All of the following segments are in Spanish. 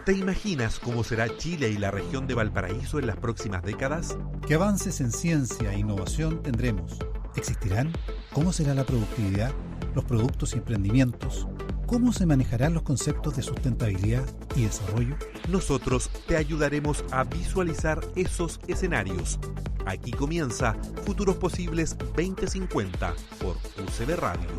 ¿Te imaginas cómo será Chile y la región de Valparaíso en las próximas décadas? ¿Qué avances en ciencia e innovación tendremos? ¿Existirán? ¿Cómo será la productividad, los productos y emprendimientos? ¿Cómo se manejarán los conceptos de sustentabilidad y desarrollo? Nosotros te ayudaremos a visualizar esos escenarios. Aquí comienza Futuros Posibles 2050 por UCB Radio.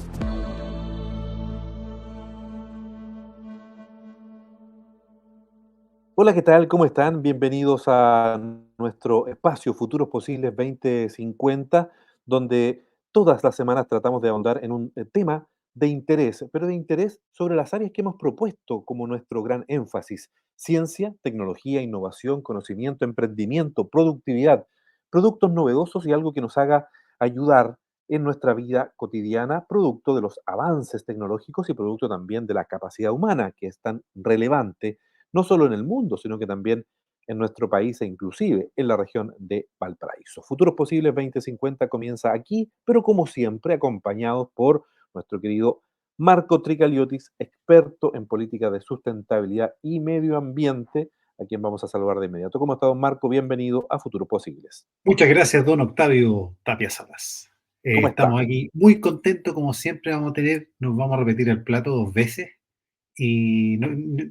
Hola, ¿qué tal? ¿Cómo están? Bienvenidos a nuestro espacio Futuros Posibles 2050, donde todas las semanas tratamos de ahondar en un tema de interés, pero de interés sobre las áreas que hemos propuesto como nuestro gran énfasis: ciencia, tecnología, innovación, conocimiento, emprendimiento, productividad, productos novedosos y algo que nos haga ayudar en nuestra vida cotidiana, producto de los avances tecnológicos y producto también de la capacidad humana, que es tan relevante no solo en el mundo, sino que también en nuestro país e inclusive en la región de Valparaíso. Futuros Posibles 2050 comienza aquí, pero como siempre acompañados por nuestro querido Marco Tricaliotis, experto en política de sustentabilidad y medio ambiente, a quien vamos a saludar de inmediato. ¿Cómo está, don Marco? Bienvenido a Futuros Posibles. Muchas gracias, don Octavio Tapia Salas. ¿Cómo está? Estamos aquí muy contentos, como siempre vamos a tener, nos vamos a repetir el plato 2 veces y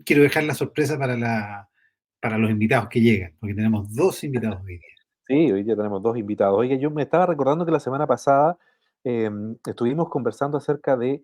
quiero dejar la sorpresa para los invitados que llegan, porque tenemos 2 invitados hoy día. Sí, hoy día tenemos dos invitados. Oye, yo me estaba recordando que la semana pasada estuvimos conversando acerca de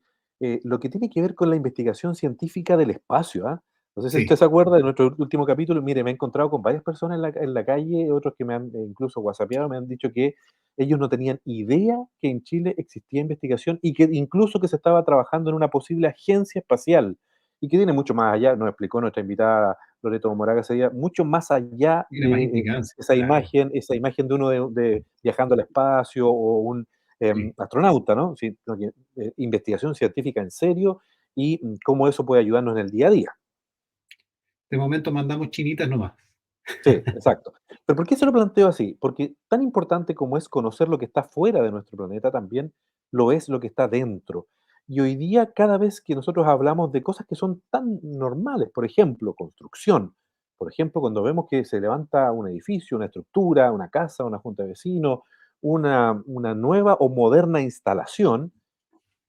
lo que tiene que ver con la investigación científica del espacio, ¿ah? No sé si usted Sí, se acuerda de nuestro último capítulo. Mire, me he encontrado con varias personas en la calle, otros que me han incluso whatsappeado, me han dicho que ellos no tenían idea que en Chile existía investigación y que incluso que se estaba trabajando en una posible agencia espacial y que tiene mucho más allá, nos explicó nuestra invitada Loreto Moraga sería mucho más allá tiene más de implicancia, claro. esa imagen de uno de viajando al espacio o un Sí. astronauta, ¿no? Sí, no, investigación científica en serio y cómo eso puede ayudarnos en el día a día. De momento mandamos chinitas nomás. Sí, exacto. Pero ¿por qué se lo planteo así? Porque tan importante como es conocer lo que está fuera de nuestro planeta, también lo es lo que está dentro. Y hoy día, cada vez que nosotros hablamos de cosas que son tan normales, por ejemplo, construcción, por ejemplo, cuando vemos que se levanta un edificio, una estructura, una casa, una junta de vecinos, una nueva o moderna instalación,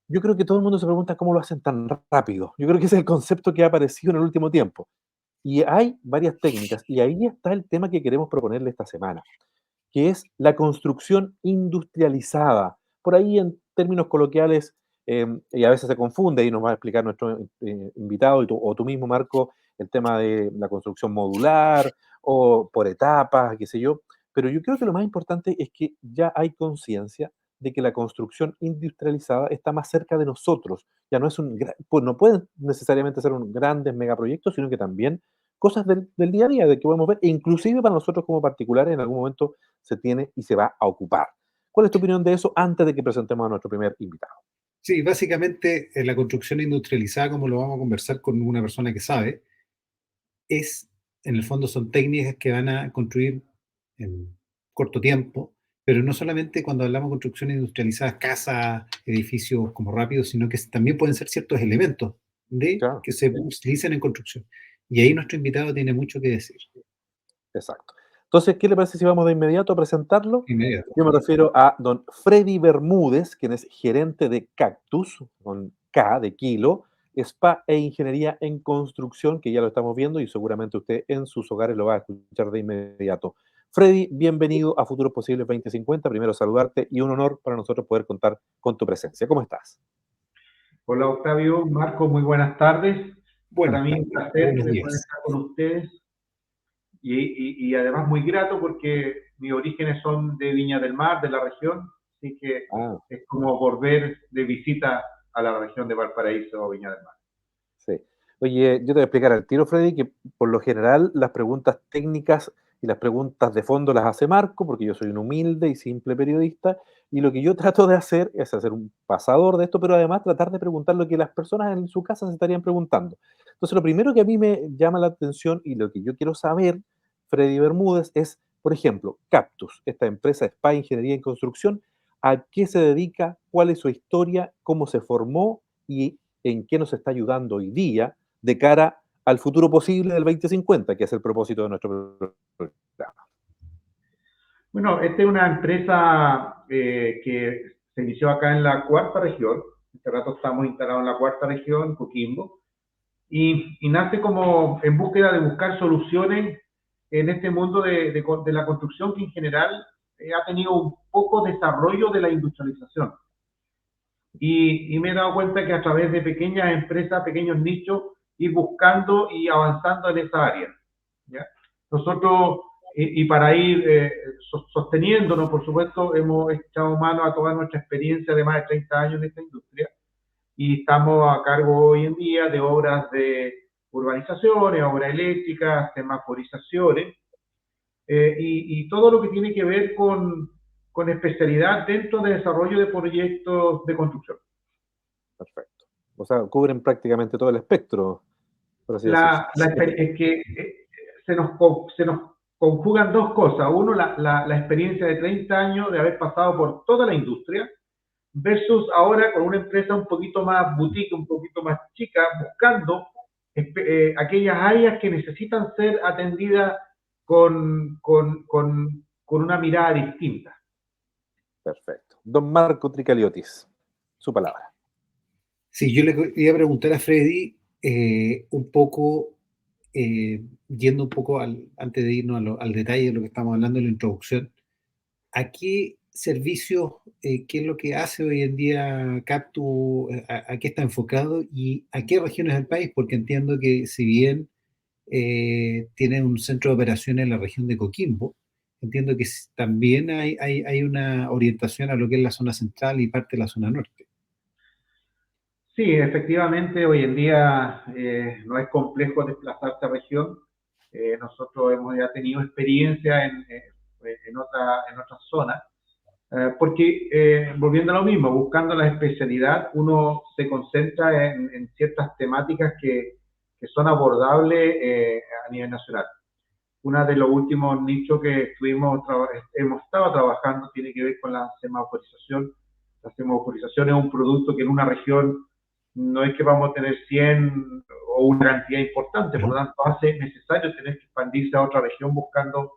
yo creo que todo el mundo se pregunta cómo lo hacen tan rápido. Yo creo que ese es el concepto que ha aparecido en el último tiempo. Y hay varias técnicas, y ahí está el tema que queremos proponerle esta semana, que es la construcción industrializada. Por ahí, en términos coloquiales, y a veces se confunde, y nos va a explicar nuestro invitado, o tú mismo, Marco, el tema de la construcción modular, o por etapas, qué sé yo. Pero yo creo que lo más importante es que ya hay conciencia de que la construcción industrializada está más cerca de nosotros. Ya no es pues no pueden necesariamente ser un grandes megaproyectos, sino que también cosas del día a día, de que podemos ver, e inclusive para nosotros como particulares en algún momento se tiene y se va a ocupar. ¿Cuál es tu opinión de eso antes de que presentemos a nuestro primer invitado? Sí, básicamente la construcción industrializada, como lo vamos a conversar con una persona que sabe, es, en el fondo, son técnicas que van a construir en corto tiempo, pero no solamente cuando hablamos de construcción industrializada, casas, edificios como rápidos, sino que también pueden ser ciertos elementos de Claro, que se utilicen en construcción. Y ahí nuestro invitado tiene mucho que decir. exacto. Entonces, ¿qué le parece si vamos de inmediato a presentarlo? Inmediato. Yo me refiero a don Freddy Bermúdez, quien es gerente de Cactus, con K de kilo, spa e ingeniería en construcción, que ya lo estamos viendo y seguramente usted en sus hogares lo va a escuchar de inmediato. Freddy, bienvenido a Futuros Posibles 2050. Primero saludarte y un honor para nosotros poder contar con tu presencia. ¿Cómo estás? Hola Octavio, Marco, muy buenas tardes. Para Buenas mí tardes, un placer buenos poder días. estar con ustedes y además muy grato porque mis orígenes son de Viña del Mar, de la región, así que Ah, es como volver de visita a la región de Valparaíso o Viña del Mar. sí. Oye, yo te voy a explicar al tiro, Freddy, que por lo general las preguntas técnicas y las preguntas de fondo las hace Marco, porque yo soy un humilde y simple periodista, y lo que yo trato de hacer es hacer un pasador de esto, pero además tratar de preguntar lo que las personas en su casa se estarían preguntando. Entonces, lo primero que a mí me llama la atención y lo que yo quiero saber, Freddy Bermúdez, es, por ejemplo, Cactus, esta empresa de Spa Ingeniería en Construcción, ¿a qué se dedica? ¿Cuál es su historia? ¿Cómo se formó? ¿Y en qué nos está ayudando hoy día de cara al futuro posible del 2050, que es el propósito de nuestro programa. Bueno, esta es una empresa que se inició acá en la cuarta región. Este rato estamos instalados en la cuarta región, Coquimbo, y nace como en búsqueda de buscar soluciones en este mundo de la construcción que en general ha tenido un poco desarrollo de la industrialización. Y me he dado cuenta que a través de pequeñas empresas, pequeños nichos, ir buscando y avanzando en esa área. ¿Ya? Nosotros, y para ir sosteniéndonos, por supuesto, hemos echado mano a toda nuestra experiencia de más de 30 años en esta industria y estamos a cargo hoy en día de obras de urbanizaciones, obras eléctricas, semaforizaciones, y todo lo que tiene que ver con especialidad dentro de desarrollo de proyectos de construcción. Perfecto. O sea, cubren prácticamente todo el espectro, por así decirlo. Es que se nos conjugan dos cosas. Uno, la experiencia de 30 años de haber pasado por toda la industria, versus ahora con una empresa un poquito más boutique, un poquito más chica, buscando aquellas áreas que necesitan ser atendidas con una mirada distinta. Perfecto. Don Marco Tricaliotis, su palabra. Sí, yo le iba a preguntar a Freddy un poco, yendo un poco antes de irnos al detalle de lo que estamos hablando en la introducción, ¿a qué servicios, qué es lo que hace hoy en día Captu, a qué está enfocado y a qué regiones del país? Porque entiendo que si bien tiene un centro de operaciones en la región de Coquimbo, entiendo que también hay una orientación a lo que es la zona central y parte de la zona norte. Sí, efectivamente, hoy en día no es complejo desplazarse a región. Nosotros hemos ya tenido experiencia en otras zonas, porque volviendo a lo mismo, buscando la especialidad, uno se concentra en ciertas temáticas que son abordables a nivel nacional. Uno de los últimos nichos que hemos estado trabajando tiene que ver con la semaforización. La semaforización es un producto que en una región no es que vamos a tener 100 o una cantidad importante, por lo tanto hace necesario tener que expandirse a otra región buscando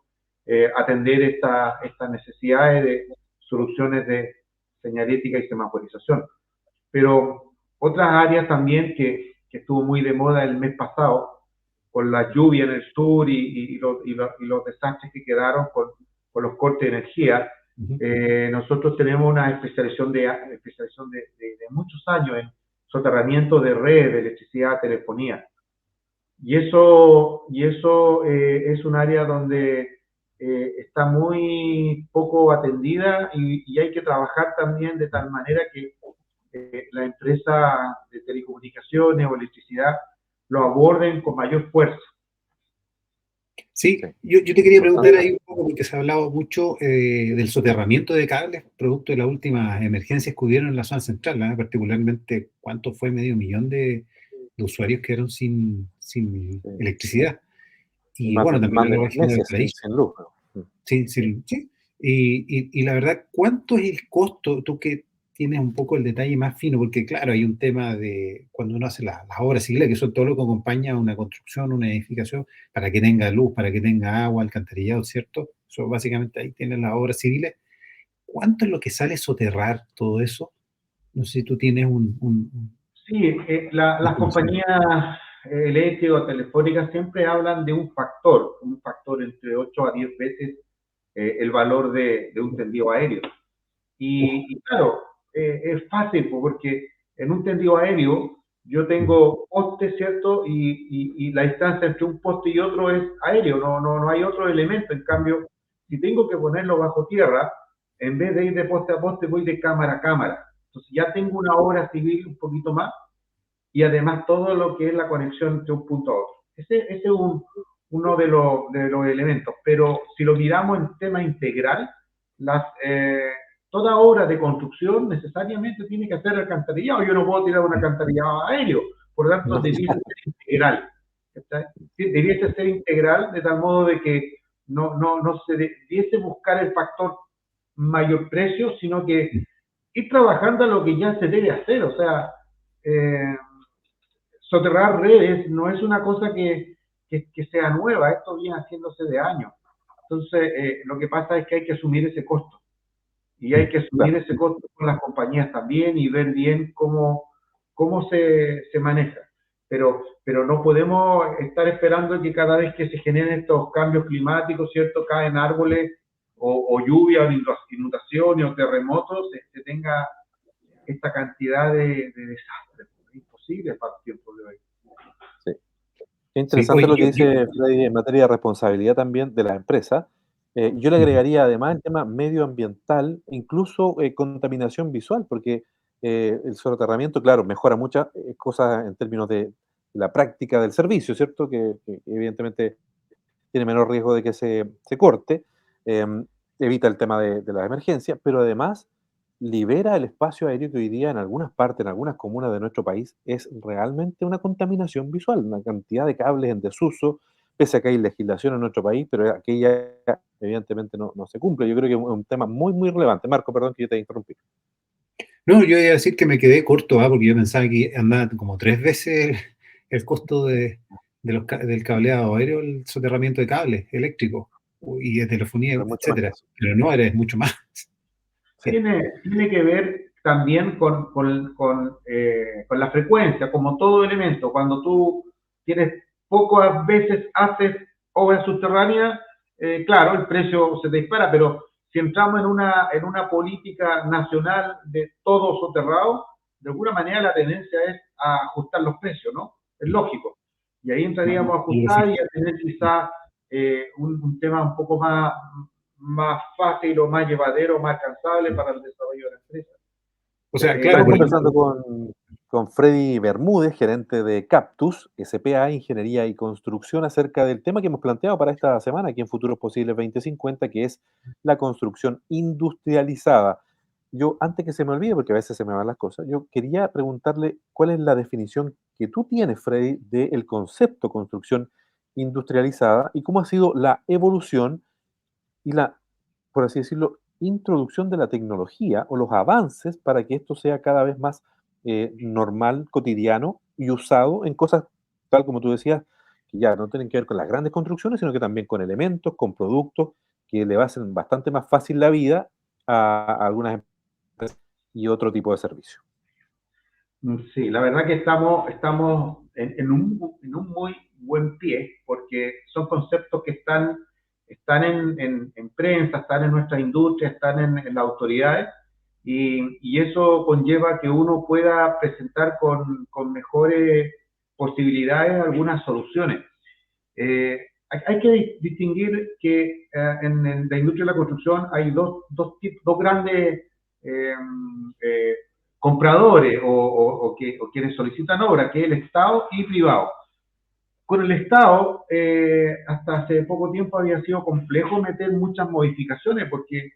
atender estas necesidades de soluciones de señalética y semaforización. Pero otras áreas también que estuvo muy de moda el mes pasado, con la lluvia en el sur y los desastres que quedaron con los cortes de energía, nosotros tenemos una especialización de muchos años en soterramiento de redes de electricidad, telefonía. Y eso es un área donde está muy poco atendida y hay que trabajar también de tal manera que la empresa de telecomunicaciones o electricidad lo aborden con mayor fuerza. Sí, yo te quería preguntar ahí un poco, porque se ha hablado mucho del soterramiento de cables, producto de las últimas emergencias que hubieron en la zona central, ¿eh? Particularmente, ¿cuánto fue? 500.000 de usuarios que quedaron sin electricidad. Y bueno, también en la región del país. Sin luz. Sí. Y la verdad, ¿cuánto es el costo? Tú que tienes un poco el detalle más fino, porque claro, hay un tema de cuando uno hace las obras civiles, que eso es todo lo que acompaña a una construcción, una edificación, para que tenga luz, para que tenga agua, alcantarillado, ¿cierto? Eso básicamente ahí tienen las obras civiles. ¿Cuánto es lo que sale soterrar todo eso? No sé si tú tienes Sí, las compañías eléctricas o telefónicas siempre hablan de un factor entre 8 a 10 veces el valor de un tendido aéreo. Y claro, es fácil porque en un tendido aéreo yo tengo postes, ¿cierto? Y la distancia entre un poste y otro es aéreo, no hay otro elemento. En cambio, si tengo que ponerlo bajo tierra, en vez de ir de poste a poste, voy de cámara a cámara. Entonces ya tengo una obra civil un poquito más y además todo lo que es la conexión entre un punto a otro. Ese es uno de los elementos. Pero si lo miramos en tema integral, toda obra de construcción necesariamente tiene que hacer alcantarillado. Yo no puedo tirar un alcantarillado aéreo, por lo tanto debiese ser integral. Debiese ser integral de tal modo de que no se debiese buscar el factor mayor precio, sino que ir trabajando a lo que ya se debe hacer. O sea, soterrar redes no es una cosa que sea nueva, esto viene haciéndose de años. Entonces, lo que pasa es que hay que asumir ese costo. Y hay que asumir Claro, ese costo con las compañías también y ver bien cómo se maneja. Pero no podemos estar esperando que cada vez que se generen estos cambios climáticos, ¿cierto? Caen árboles o lluvia, o inundaciones o terremotos, se tenga esta cantidad de desastres. Es imposible para el tiempo de hoy. sí. Es Sí, interesante oye, lo que dice Freddy en materia de responsabilidad también de las empresas. Yo le agregaría además el tema medioambiental, incluso contaminación visual, porque el soterramiento, claro, mejora muchas cosas en términos de la práctica del servicio, ¿cierto? Que evidentemente tiene menor riesgo de que se corte, eh, evita el tema de las emergencias, pero además libera el espacio aéreo que hoy día en algunas partes, en algunas comunas de nuestro país, es realmente una contaminación visual, una cantidad de cables en desuso, pese a que hay legislación en nuestro país, pero aquella evidentemente no se cumple. Yo creo que es un tema muy, muy relevante. Marco, perdón que yo te interrumpí. no, yo iba a decir que me quedé corto, porque yo pensaba que andaba como 3 veces el costo del cableado aéreo, el soterramiento de cables eléctricos y de telefonía, Pero es mucho más que etcétera. eso. Pero no, es mucho más. Sí. Tiene que ver también con la frecuencia, como todo elemento. Cuando tú tienes pocas veces haces obras subterráneas, claro, el precio se te dispara, pero si entramos en una política nacional de todo soterrado, de alguna manera la tendencia es a ajustar los precios, ¿no? Es lógico. Y ahí entraríamos a ajustar y a tener quizás un tema un poco más fácil o más llevadero, más alcanzable para el desarrollo de la empresa. O sea, claro, Estamos por conversando ejemplo, con Freddy Bermúdez, gerente de Captus, SPA, Ingeniería y Construcción, acerca del tema que hemos planteado para esta semana, aquí en Futuros Posibles 2050, que es la construcción industrializada. Yo, antes que se me olvide, porque a veces se me van las cosas, yo quería preguntarle cuál es la definición que tú tienes, Freddy, del concepto construcción industrializada y cómo ha sido la evolución y la, por así decirlo, introducción de la tecnología o los avances para que esto sea cada vez más normal, cotidiano y usado en cosas, tal como tú decías, que ya no tienen que ver con las grandes construcciones, sino que también con elementos, con productos que le hacen bastante más fácil la vida a algunas empresas y otro tipo de servicio. Sí, la verdad que estamos en un muy buen pie, porque son conceptos que están en prensa, están en nuestra industria, están en las autoridades, y eso conlleva que uno pueda presentar con mejores posibilidades algunas soluciones. Hay que distinguir que en la industria de la construcción hay dos grandes eh, eh, compradores o quienes solicitan obra, que es el Estado y privado. Con el Estado, hasta hace poco tiempo había sido complejo meter muchas modificaciones porque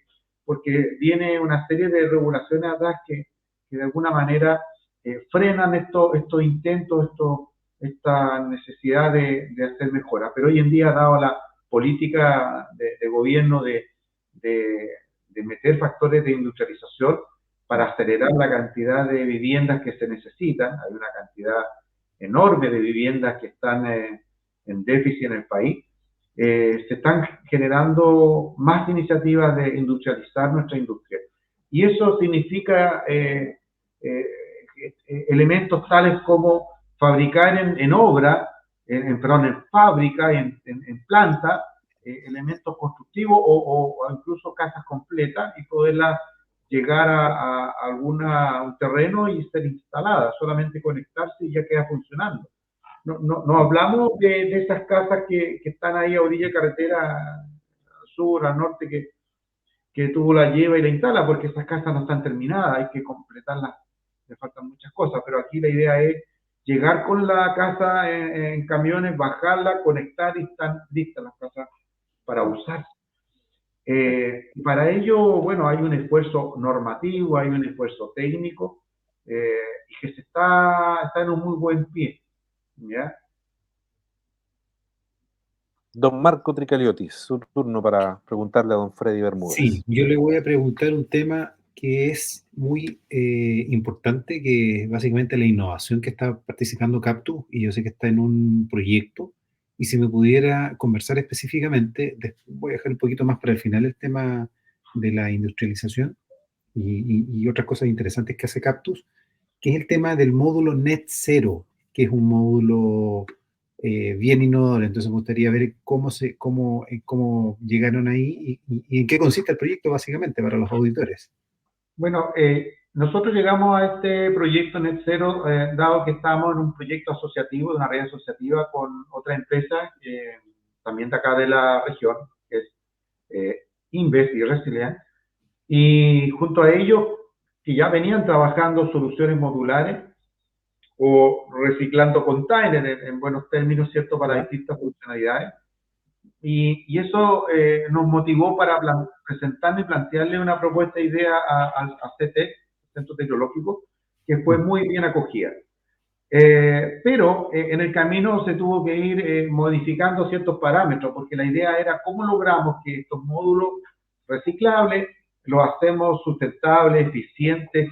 viene una serie de regulaciones atrás que de alguna manera frenan estos intentos, esta necesidad de hacer mejoras. Pero hoy en día, dado la política de gobierno de, de meter factores de industrialización para acelerar la cantidad de viviendas que se necesitan, hay una cantidad enorme de viviendas que están en déficit en el país, se están generando más iniciativas de industrializar nuestra industria. Y eso significa eh, elementos tales como fabricar en obra, perdón, en fábrica, en planta, elementos constructivos o incluso casas completas y poderlas llegar a un terreno y ser instalada, solamente conectarse y ya queda funcionando. No hablamos de esas casas que están ahí a orilla de carretera, al sur, al norte, que tú la llevas y la instalas, porque esas casas no están terminadas, hay que completarlas, le faltan muchas cosas, pero aquí la idea es llegar con la casa en camiones, bajarla, conectar y están listas las casas para usar. Para ello, bueno, hay un esfuerzo normativo, hay un esfuerzo técnico y que está en un muy buen pie, ¿ya? Don Marco Tricaliotis, su turno para preguntarle a don Freddy sí, Bermúdez. yo le voy a preguntar un tema que es muy importante, que básicamente la innovación que está participando Captus, y yo sé que está en un proyecto, y si me pudiera conversar específicamente, voy a dejar un poquito más para el final el tema de la industrialización y otras cosas interesantes que hace Captus, que es el tema del módulo Net Zero, que es un módulo bien innovador. Entonces me gustaría ver cómo llegaron ahí y en qué consiste el proyecto básicamente para los auditores. Bueno, nosotros llegamos a este proyecto Net Zero, dado que estamos en un proyecto asociativo, de una red asociativa con otra empresa, también de acá de la región, que es Invest y Resilient, y junto a ellos, que ya venían trabajando soluciones modulares o reciclando containers en buenos términos, ¿cierto?, para distintas funcionalidades. Y eso nos motivó para presentarle y plantearle una propuesta de idea a CTEC, Centro Tecnológico, que fue muy bien acogida. Pero en el camino se tuvo que ir modificando ciertos parámetros, porque la idea era cómo logramos que estos módulos reciclables los hacemos sustentables, eficientes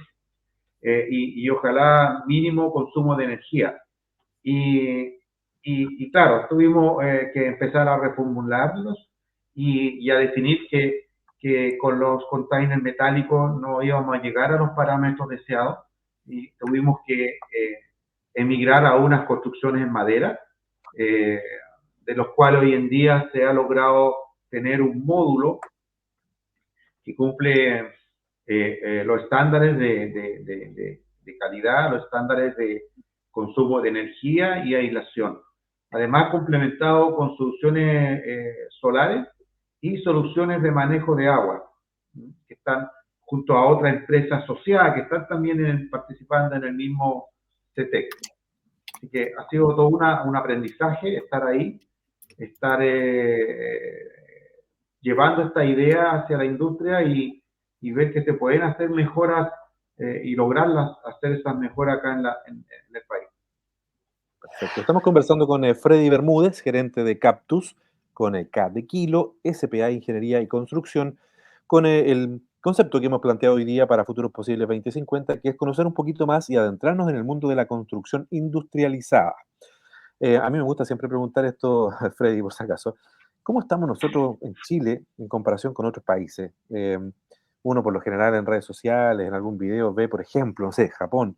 y ojalá mínimo consumo de energía. Y claro, tuvimos que empezar a reformularlos y a definir que con los containers metálicos no íbamos a llegar a los parámetros deseados y tuvimos que emigrar a unas construcciones en madera, de los cuales hoy en día se ha logrado tener un módulo que cumple los estándares de calidad, los estándares de consumo de energía y aislación. Además, complementado con soluciones solares y soluciones de manejo de agua, que están junto a otra empresa asociada, que están también participando en el mismo CTEC. Así que ha sido todo un aprendizaje estar ahí, estar llevando esta idea hacia la industria y ver que se pueden hacer mejoras y lograrlas, hacer esas mejoras acá en el país. Perfecto. Estamos conversando con Freddy Bermúdez, gerente de Captus, con K de Kilo, SPA Ingeniería y Construcción, con el concepto que hemos planteado hoy día para Futuros Posibles 2050, que es conocer un poquito más y adentrarnos en el mundo de la construcción industrializada. A mí me gusta siempre preguntar esto, Freddy, por si acaso. ¿Cómo estamos nosotros en Chile en comparación con otros países? Uno por lo general en redes sociales, en algún video, ve, por ejemplo, no sé, Japón,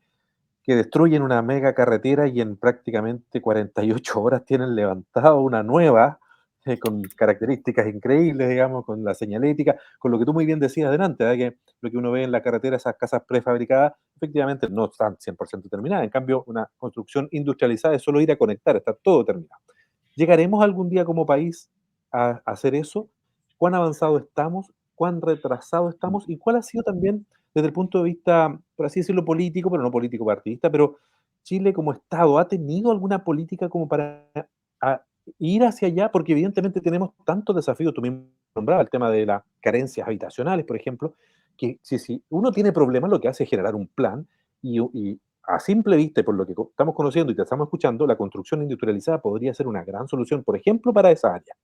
que destruyen una mega carretera y en prácticamente 48 horas tienen levantado una nueva, con características increíbles, digamos, con la señalética, con lo que tú muy bien decías delante, ¿verdad? Que lo que uno ve en la carretera, esas casas prefabricadas, efectivamente no están 100% terminadas. En cambio, una construcción industrializada es solo ir a conectar, está todo terminado. ¿Llegaremos algún día como país a hacer eso? ¿Cuán avanzado estamos? ¿Cuán retrasado estamos? ¿Y cuál ha sido también, desde el punto de vista, por así decirlo, político, pero no político partidista, pero Chile como Estado, ¿ha tenido alguna política como para ir hacia allá? Porque evidentemente tenemos tantos desafíos, tú mismo nombrabas el tema de las carencias habitacionales, por ejemplo, que si uno tiene problemas, lo que hace es generar un plan y a simple vista, y por lo que estamos conociendo y te estamos escuchando, la construcción industrializada podría ser una gran solución, por ejemplo, para esa área.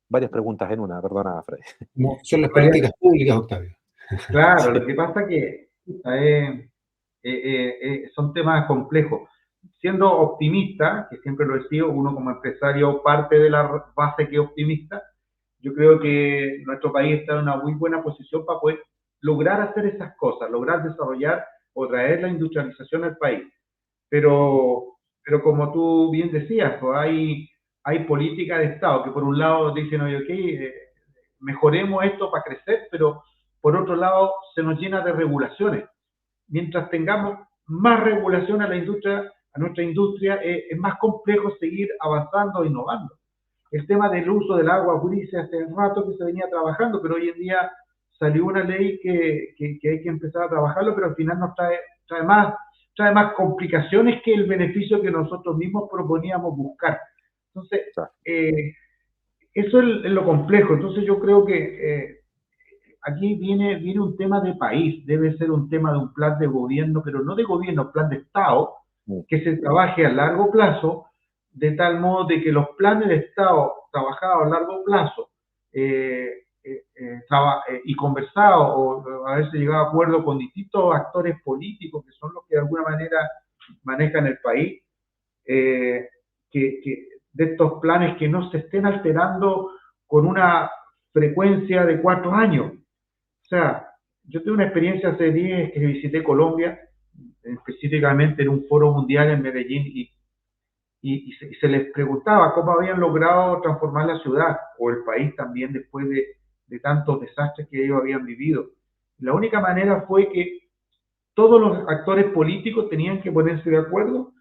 Varias preguntas en una, perdona, Freddy. Como son las políticas públicas, Octavio. Claro, Sí. lo que pasa que son temas complejos. Siendo optimista, que siempre lo he sido, uno como empresario parte de la base que es optimista, yo creo que nuestro país está en una muy buena posición para poder lograr hacer esas cosas, lograr desarrollar o traer la industrialización al país. Pero como tú bien decías, pues hay políticas de Estado que por un lado dicen, oye, ok, mejoremos esto para crecer, pero por otro lado se nos llena de regulaciones. Mientras tengamos más regulación a la industria, a nuestra industria, es más complejo seguir avanzando e innovando. El tema del uso del agua gris hace rato que se venía trabajando, pero hoy en día salió una ley que hay que empezar a trabajarlo, pero al final nos trae más complicaciones que el beneficio que nosotros mismos proponíamos buscar. Entonces, eso es lo complejo. Entonces yo creo que aquí viene un tema de país, debe ser un tema de un plan de gobierno, pero no de gobierno, plan de Estado, que se trabaje a largo plazo, de tal modo de que los planes de Estado trabajados a largo plazo y conversado o haberse llegado a acuerdo con distintos actores políticos que son los que de alguna manera manejan el país, de estos planes que no se estén alterando con una frecuencia de 4 años. O sea, yo tuve una experiencia hace 10 que visité Colombia, específicamente en un foro mundial en Medellín, y se les preguntaba cómo habían logrado transformar la ciudad o el país también después de tantos desastres que ellos habían vivido. La única manera fue que todos los actores políticos tenían que ponerse de acuerdo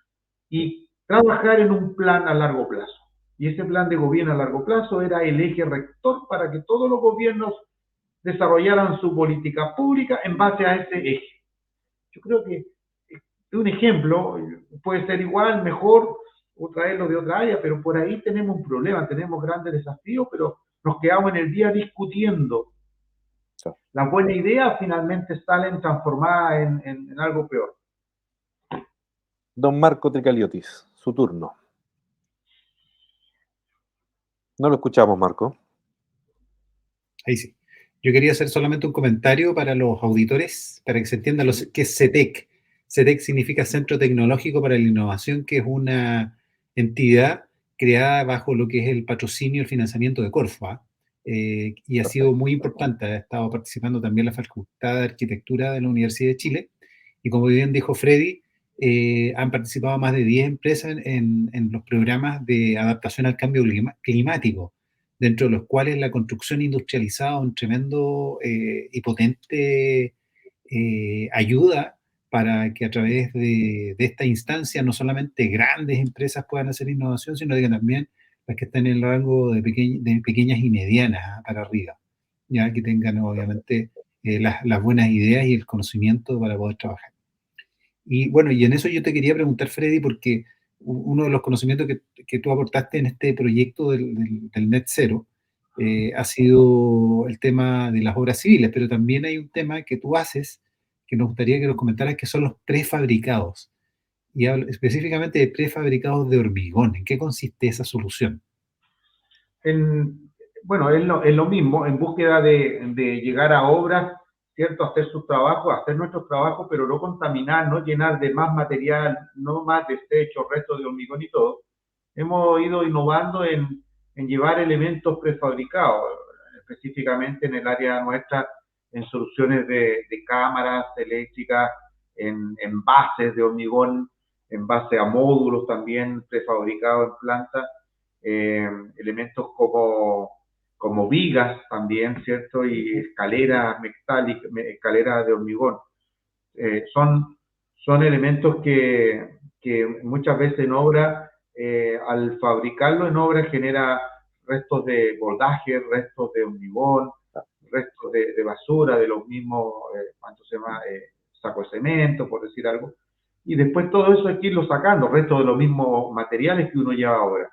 y trabajar en un plan a largo plazo. Y ese plan de gobierno a largo plazo era el eje rector para que todos los gobiernos desarrollaran su política pública en base a ese eje. Yo creo que un ejemplo puede ser igual, mejor, o traerlo de otra área, pero por ahí tenemos un problema, tenemos grandes desafíos, pero nos quedamos en el día discutiendo. Las buenas ideas finalmente salen transformadas en algo peor. Don Marco Tricaliotis, su turno. No lo escuchamos, Marco. Ahí sí. Yo quería hacer solamente un comentario para los auditores, para que se entienda qué es CETEC. CETEC significa Centro Tecnológico para la Innovación, que es una entidad creada bajo lo que es el patrocinio y el financiamiento de Corfo, y ha sido muy importante. Ha estado participando también la Facultad de Arquitectura de la Universidad de Chile, y como bien dijo Freddy, han participado más de 10 empresas en los programas de adaptación al cambio climático, dentro de los cuales la construcción industrializada es un tremendo y potente ayuda para que a través de esta instancia no solamente grandes empresas puedan hacer innovación, sino que también las que están en el rango de pequeñas y medianas para arriba, ya que tengan obviamente las buenas ideas y el conocimiento para poder trabajar. Y bueno, y en eso yo te quería preguntar, Freddy, porque uno de los conocimientos que tú aportaste en este proyecto del Net Zero ha sido el tema de las obras civiles, pero también hay un tema que tú haces, que nos gustaría que nos comentaras, que son los prefabricados. Y hablo específicamente de prefabricados de hormigón. ¿En qué consiste esa solución? Bueno, es lo mismo, en búsqueda de llegar a obras, ¿cierto? Hacer sus trabajos, hacer nuestros trabajos, pero no contaminar, no llenar de más material, no más desechos, restos de hormigón y todo. Hemos ido innovando en llevar elementos prefabricados, específicamente en el área nuestra, en soluciones de cámaras eléctricas, en bases de hormigón, en base a módulos también prefabricados en planta, elementos como vigas también, ¿cierto? Y escaleras metálicas, escaleras de hormigón. Son elementos que muchas veces en obra, al fabricarlo en obra, genera restos de bordaje, restos de hormigón, restos de basura, de los mismos, ¿cuánto se llama? Saco de cemento, por decir algo. Y después todo eso hay que irlo sacando, restos de los mismos materiales que uno lleva ahora.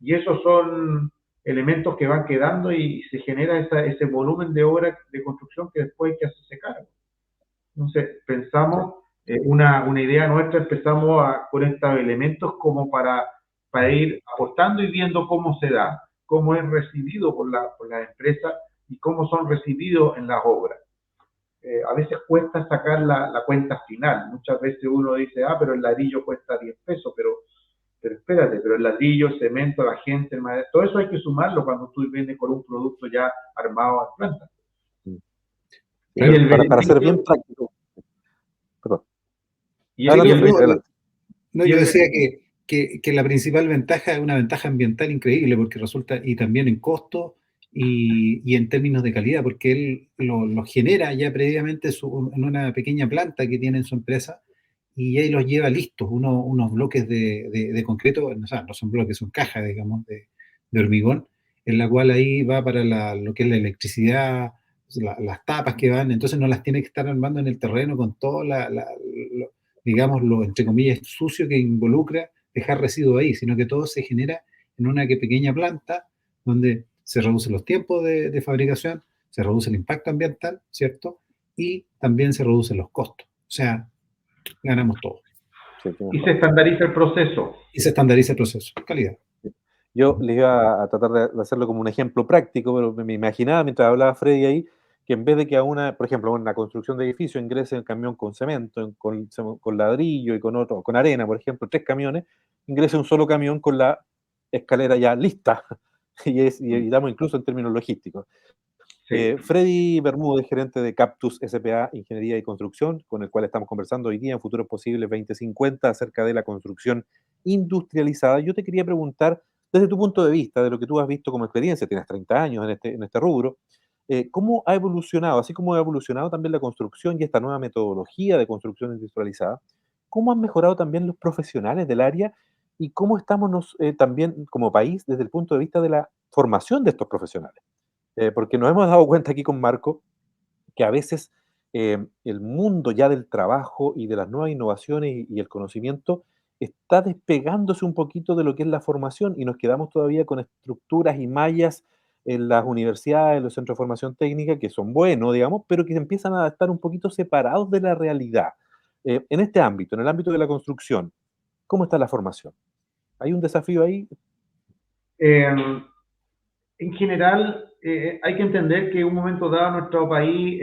Y esos son elementos que van quedando y se genera ese volumen de obra de construcción que después hay que hacerse cargo. Entonces, pensamos, una idea nuestra, empezamos con estos elementos como para ir aportando y viendo cómo se da, cómo es recibido por la empresa y cómo son recibidos en las obras. A veces cuesta sacar la cuenta final. Muchas veces uno dice, pero el ladrillo cuesta 10 pesos, pero espérate, pero el ladrillo, el cemento, la gente, el madera, todo eso hay que sumarlo cuando tú vienes con un producto ya armado a planta. Para ser bien práctico. Perdón. Yo decía que la principal ventaja es una ventaja ambiental increíble, porque resulta, y también en costo y en términos de calidad, porque él lo genera ya previamente en una pequeña planta que tiene en su empresa, y ahí los lleva listos, unos bloques de concreto, o sea, no son bloques, son cajas, digamos, de hormigón, en la cual ahí va para lo que es la electricidad, las tapas que van, entonces no las tiene que estar armando en el terreno con todo digamos, lo entre comillas sucio que involucra dejar residuos ahí, sino que todo se genera en una pequeña planta donde se reducen los tiempos de fabricación, se reduce el impacto ambiental, ¿cierto? Y también se reducen los costos. O sea, ganamos todos. Y se estandariza el proceso. Y se estandariza el proceso. Calidad. Yo Ujú. les iba a tratar de hacerlo como un ejemplo práctico, pero me imaginaba mientras hablaba Freddy ahí, que en vez de que a una, por ejemplo, a una construcción de edificio ingrese un camión con cemento, con ladrillo y con otro, con arena, por ejemplo, 3 camiones, ingrese un solo camión con la escalera ya lista, y Mm. evitamos incluso en términos logísticos. Sí. Freddy Bermúdez, gerente de Cactus SPA Ingeniería y Construcción, con el cual estamos conversando hoy día en Futuros Posibles 2050 acerca de la construcción industrializada. Yo te quería preguntar, desde tu punto de vista, de lo que tú has visto como experiencia, tienes 30 años en este rubro, ¿cómo ha evolucionado, así como ha evolucionado también la construcción y esta nueva metodología de construcción industrializada, cómo han mejorado también los profesionales del área y cómo estamos también como país desde el punto de vista de la formación de estos profesionales? Porque nos hemos dado cuenta aquí con Marco que a veces el mundo ya del trabajo y de las nuevas innovaciones y el conocimiento está despegándose un poquito de lo que es la formación y nos quedamos todavía con estructuras y mallas en las universidades, en los centros de formación técnica, que son buenos, digamos, pero que empiezan a estar un poquito separados de la realidad. En este ámbito, en el ámbito de la construcción, ¿cómo está la formación? ¿Hay un desafío ahí? Eh, en general, hay que entender que en un momento dado nuestro país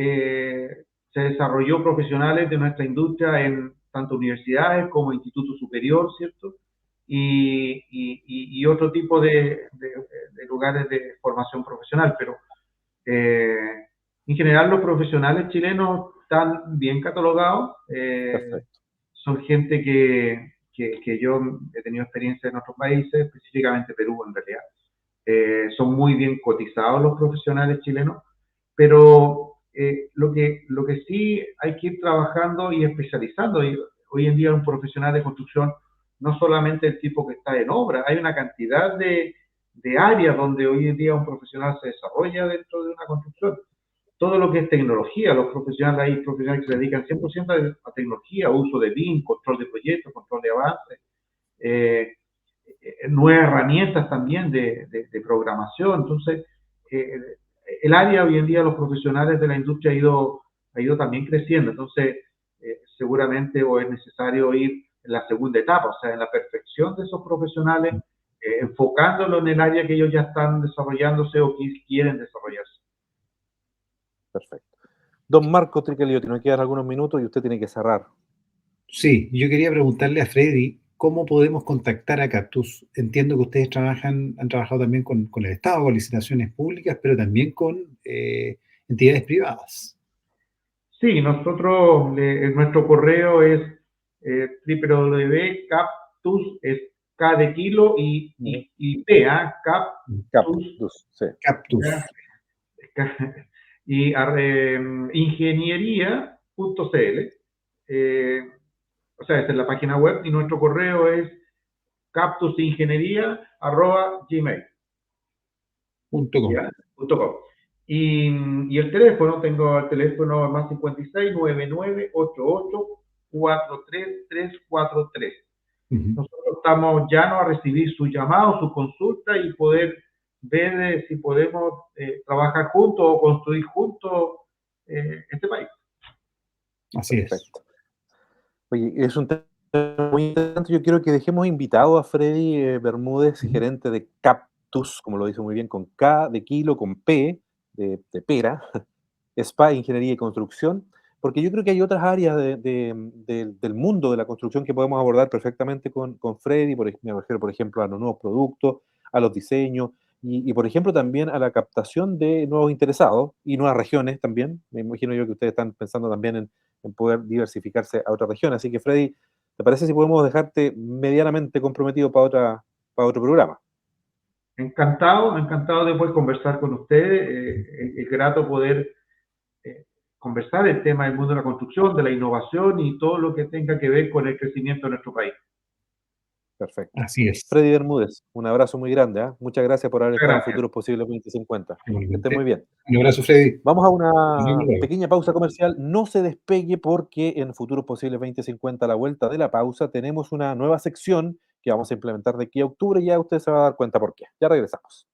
se desarrolló profesionales de nuestra industria en tanto universidades como institutos superior, ¿cierto? Y otro tipo de lugares de formación profesional, pero eh, en general los profesionales chilenos están bien catalogados, Perfecto, son gente que yo he tenido experiencia en otros países, específicamente Perú en realidad. Son muy bien cotizados los profesionales chilenos, pero lo que sí hay que ir trabajando y especializando. Y hoy en día un profesional de construcción, no solamente el tipo que está en obra, hay una cantidad de áreas donde hoy en día un profesional se desarrolla dentro de una construcción. Todo lo que es tecnología, los profesionales, hay profesionales que se dedican 100% a tecnología, uso de BIM, control de proyectos, control de avances, eh, nuevas herramientas también de programación. Entonces, eh, el área hoy en día, los profesionales de la industria ha ido también creciendo. Entonces, seguramente o es necesario ir en la segunda etapa, o sea, en la perfección de esos profesionales, enfocándolo en el área que ellos ya están desarrollándose o que quieren desarrollarse. perfecto. Don Marco Tricaliotti, nos quedan algunos minutos y usted tiene que cerrar. Sí, yo quería preguntarle a Freddy cómo podemos contactar a Cactus. Entiendo que ustedes han trabajado también con el Estado, con licitaciones públicas, pero también con entidades privadas. Sí, nosotros, nuestro correo es www.captus, es K de kilo Mm, y P, ¿ah? Captus, Captus, sí, ya, Cactus. y ingeniería.cl. Eh, o sea, esta es la página web y nuestro correo es captusingeniería@gmail. .com. ¿Ya? .com. Y el teléfono, tengo el teléfono más 56 99 88 43343. Ujú. Nosotros estamos ya no a recibir su llamado, su consulta y poder ver si podemos trabajar juntos o construir juntos este país. Así es. perfecto. Oye, es un tema muy interesante. Yo quiero que dejemos invitado a Freddy Bermúdez, Ujú. gerente de Captus, como lo dice muy bien, con K de kilo, con P de pera, SPA, Ingeniería y Construcción, porque yo creo que hay otras áreas del mundo de la construcción que podemos abordar perfectamente con Freddy, me refiero, por ejemplo, a los nuevos productos, a los diseños y, por ejemplo, también a la captación de nuevos interesados y nuevas regiones también. Me imagino yo que ustedes están pensando también en poder diversificarse a otras regiones. Así que, Freddy, ¿te parece si podemos dejarte medianamente comprometido para otro programa? Encantado, encantado de poder conversar con ustedes. Es grato poder eh, conversar el tema del mundo de la construcción, de la innovación y todo lo que tenga que ver con el crecimiento de nuestro país. Perfecto. Así es. Freddy Bermúdez, un abrazo muy grande, ¿ah? Muchas gracias por haber Muchas estado en gracias. Futuros Posibles 2050. Que esté muy Igualmente. bien. Un abrazo, Freddy. Vamos a Nos vemos una luego. pequeña pausa comercial. No se despegue porque en Futuros Posibles 2050, a la vuelta de la pausa, tenemos una nueva sección que vamos a implementar de aquí a octubre y ya usted se va a dar cuenta por qué. Ya regresamos.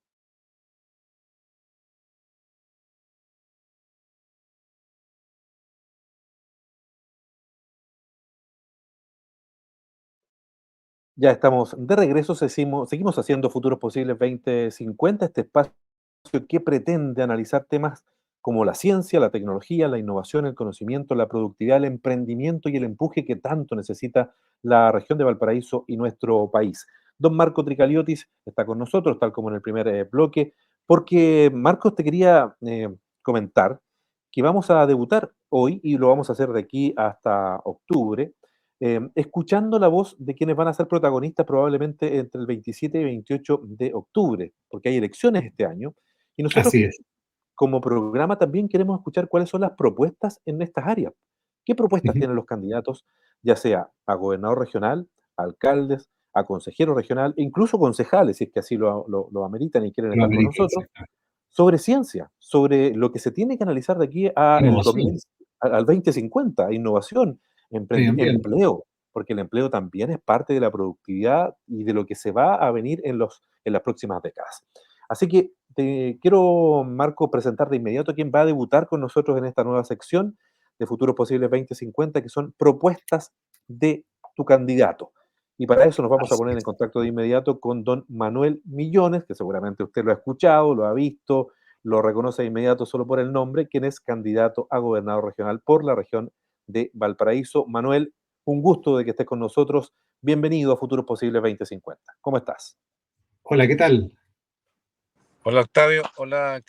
Ya estamos de regreso, seguimos haciendo Futuros Posibles 2050, este espacio que pretende analizar temas como la ciencia, la tecnología, la innovación, el conocimiento, la productividad, el emprendimiento y el empuje que tanto necesita la región de Valparaíso y nuestro país. Don Marco Tricaliotis está con nosotros, tal como en el primer bloque, porque Marcos te quería comentar que vamos a debutar hoy y lo vamos a hacer de aquí hasta octubre escuchando la voz de quienes van a ser protagonistas probablemente entre el 27 y 28 de octubre, porque hay elecciones este año, y nosotros Así es. como programa también queremos escuchar cuáles son las propuestas en estas áreas. ¿Qué propuestas Ujú. tienen los candidatos, ya sea a gobernador regional, a alcaldes, a consejero regional, e incluso concejales, si es que así lo ameritan y quieren Lo estar con amerita, nosotros? exactamente. Sobre ciencia, sobre lo que se tiene que analizar de aquí a el Innovación, 2000 al 2050, innovación, medio ambiente. empleo, porque el empleo también es parte de la productividad y de lo que se va a venir en las próximas décadas. Así que te quiero, Marco, presentar de inmediato quién va a debutar con nosotros en esta nueva sección de Futuros Posibles 2050, que son propuestas de tu candidato. Y para eso nos vamos a Así poner en es. contacto de inmediato con don Manuel Millones, que seguramente usted lo ha escuchado, lo ha visto, lo reconoce de inmediato solo por el nombre, quien es candidato a gobernador regional por la región de Valparaíso. Manuel, un gusto de que estés con nosotros. Bienvenido a Futuros Posibles 2050. ¿Cómo estás? Hola, ¿qué tal? Hola Octavio, hola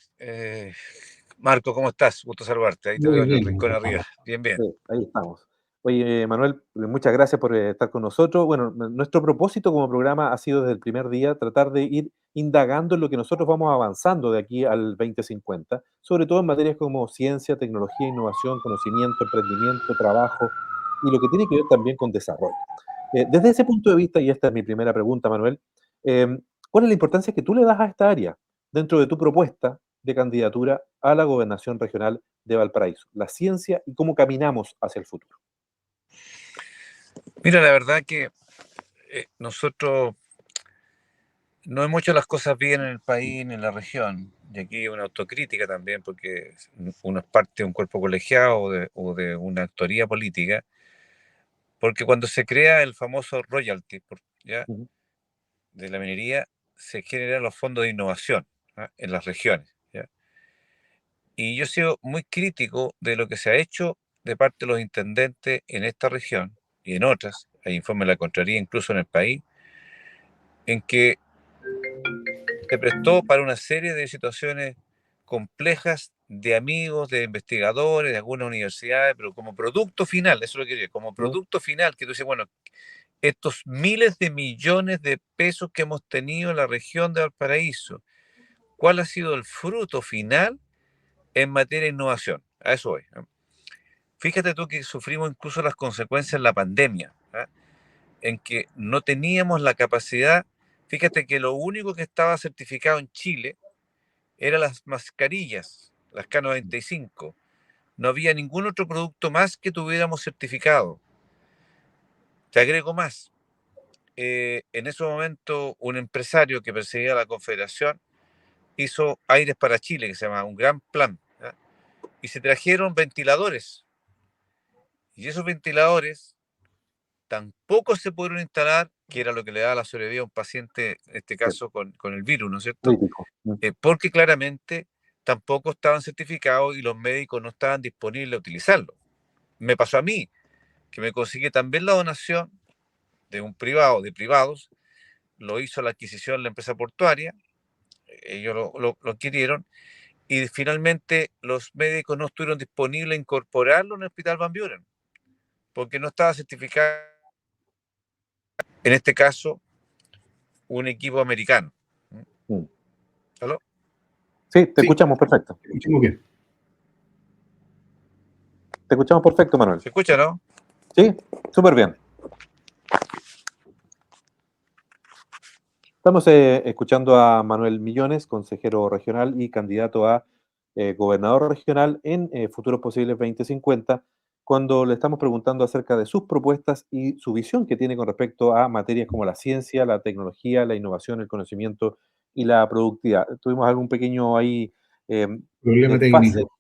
Marco, ¿cómo estás? Gusto saludarte, ahí te Muy veo en el bien, rincón Marco. arriba. Bien, bien. Sí, ahí estamos. Oye, Manuel, muchas gracias por estar con nosotros. Bueno, nuestro propósito como programa ha sido desde el primer día tratar de ir indagando en lo que nosotros vamos avanzando de aquí al 2050, sobre todo en materias como ciencia, tecnología, innovación, conocimiento, emprendimiento, trabajo y lo que tiene que ver también con desarrollo. Desde ese punto de vista, y esta es mi primera pregunta, Manuel, eh, ¿cuál es la importancia que tú le das a esta área dentro de tu propuesta de candidatura a la gobernación regional de Valparaíso? La ciencia y cómo caminamos hacia el futuro. Mira, la verdad que nosotros no hemos hecho las cosas bien en el país ni en la región, y aquí hay una autocrítica también, porque uno es parte de un cuerpo colegiado o de una actoría política, porque cuando se crea el famoso royalty, ¿ya? Ujú, De la minería, se generan los fondos de innovación, ¿ah? En las regiones, ¿ya? Y yo he sido muy crítico de lo que se ha hecho de parte de los intendentes en esta región y en otras, hay informes de la Contraloría incluso en el país, en que se prestó para una serie de situaciones complejas de amigos, de investigadores, de algunas universidades, pero como producto final, eso es lo que quería, como ujú, producto final, que tú dices, bueno, estos miles de millones de pesos que hemos tenido en la región de Valparaíso, ¿cuál ha sido el fruto final en materia de innovación? A eso voy, ¿no? Fíjate tú que sufrimos incluso las consecuencias de la pandemia, ¿ah? En que no teníamos la capacidad. Fíjate que lo único que estaba certificado en Chile eran las mascarillas, las K95. No había ningún otro producto más que tuviéramos certificado. Te agrego más. En ese momento, un empresario que perseguía a la Confederación hizo Aires para Chile, que se llama un gran plan, ¿ah? Y se trajeron ventiladores. Y esos ventiladores tampoco se pudieron instalar, que era lo que le daba la sobrevida a un paciente, en este sí, caso con el virus, ¿no es cierto? crítico. Porque claramente tampoco estaban certificados y los médicos no estaban disponibles a utilizarlo. Me pasó a mí, que me conseguí también la donación de un privado, de privados, lo hizo la adquisición la empresa portuaria, ellos lo adquirieron, y finalmente los médicos no estuvieron disponibles a incorporarlo en el Hospital Van Buren, porque no estaba certificado, en este caso, un equipo americano. Mm. ¿Aló? Sí, te Sí, escuchamos perfecto. escuchemos bien. Te escuchamos perfecto, Manuel. ¿Se escucha, no? Sí, súper bien. Estamos escuchando a Manuel Millones, consejero regional y candidato a gobernador regional en Futuros Posibles 2050, cuando le estamos preguntando acerca de sus propuestas y su visión que tiene con respecto a materias como la ciencia, la tecnología, la innovación, el conocimiento y la productividad. Tuvimos algún pequeño ahí eh, Problema desfase técnico.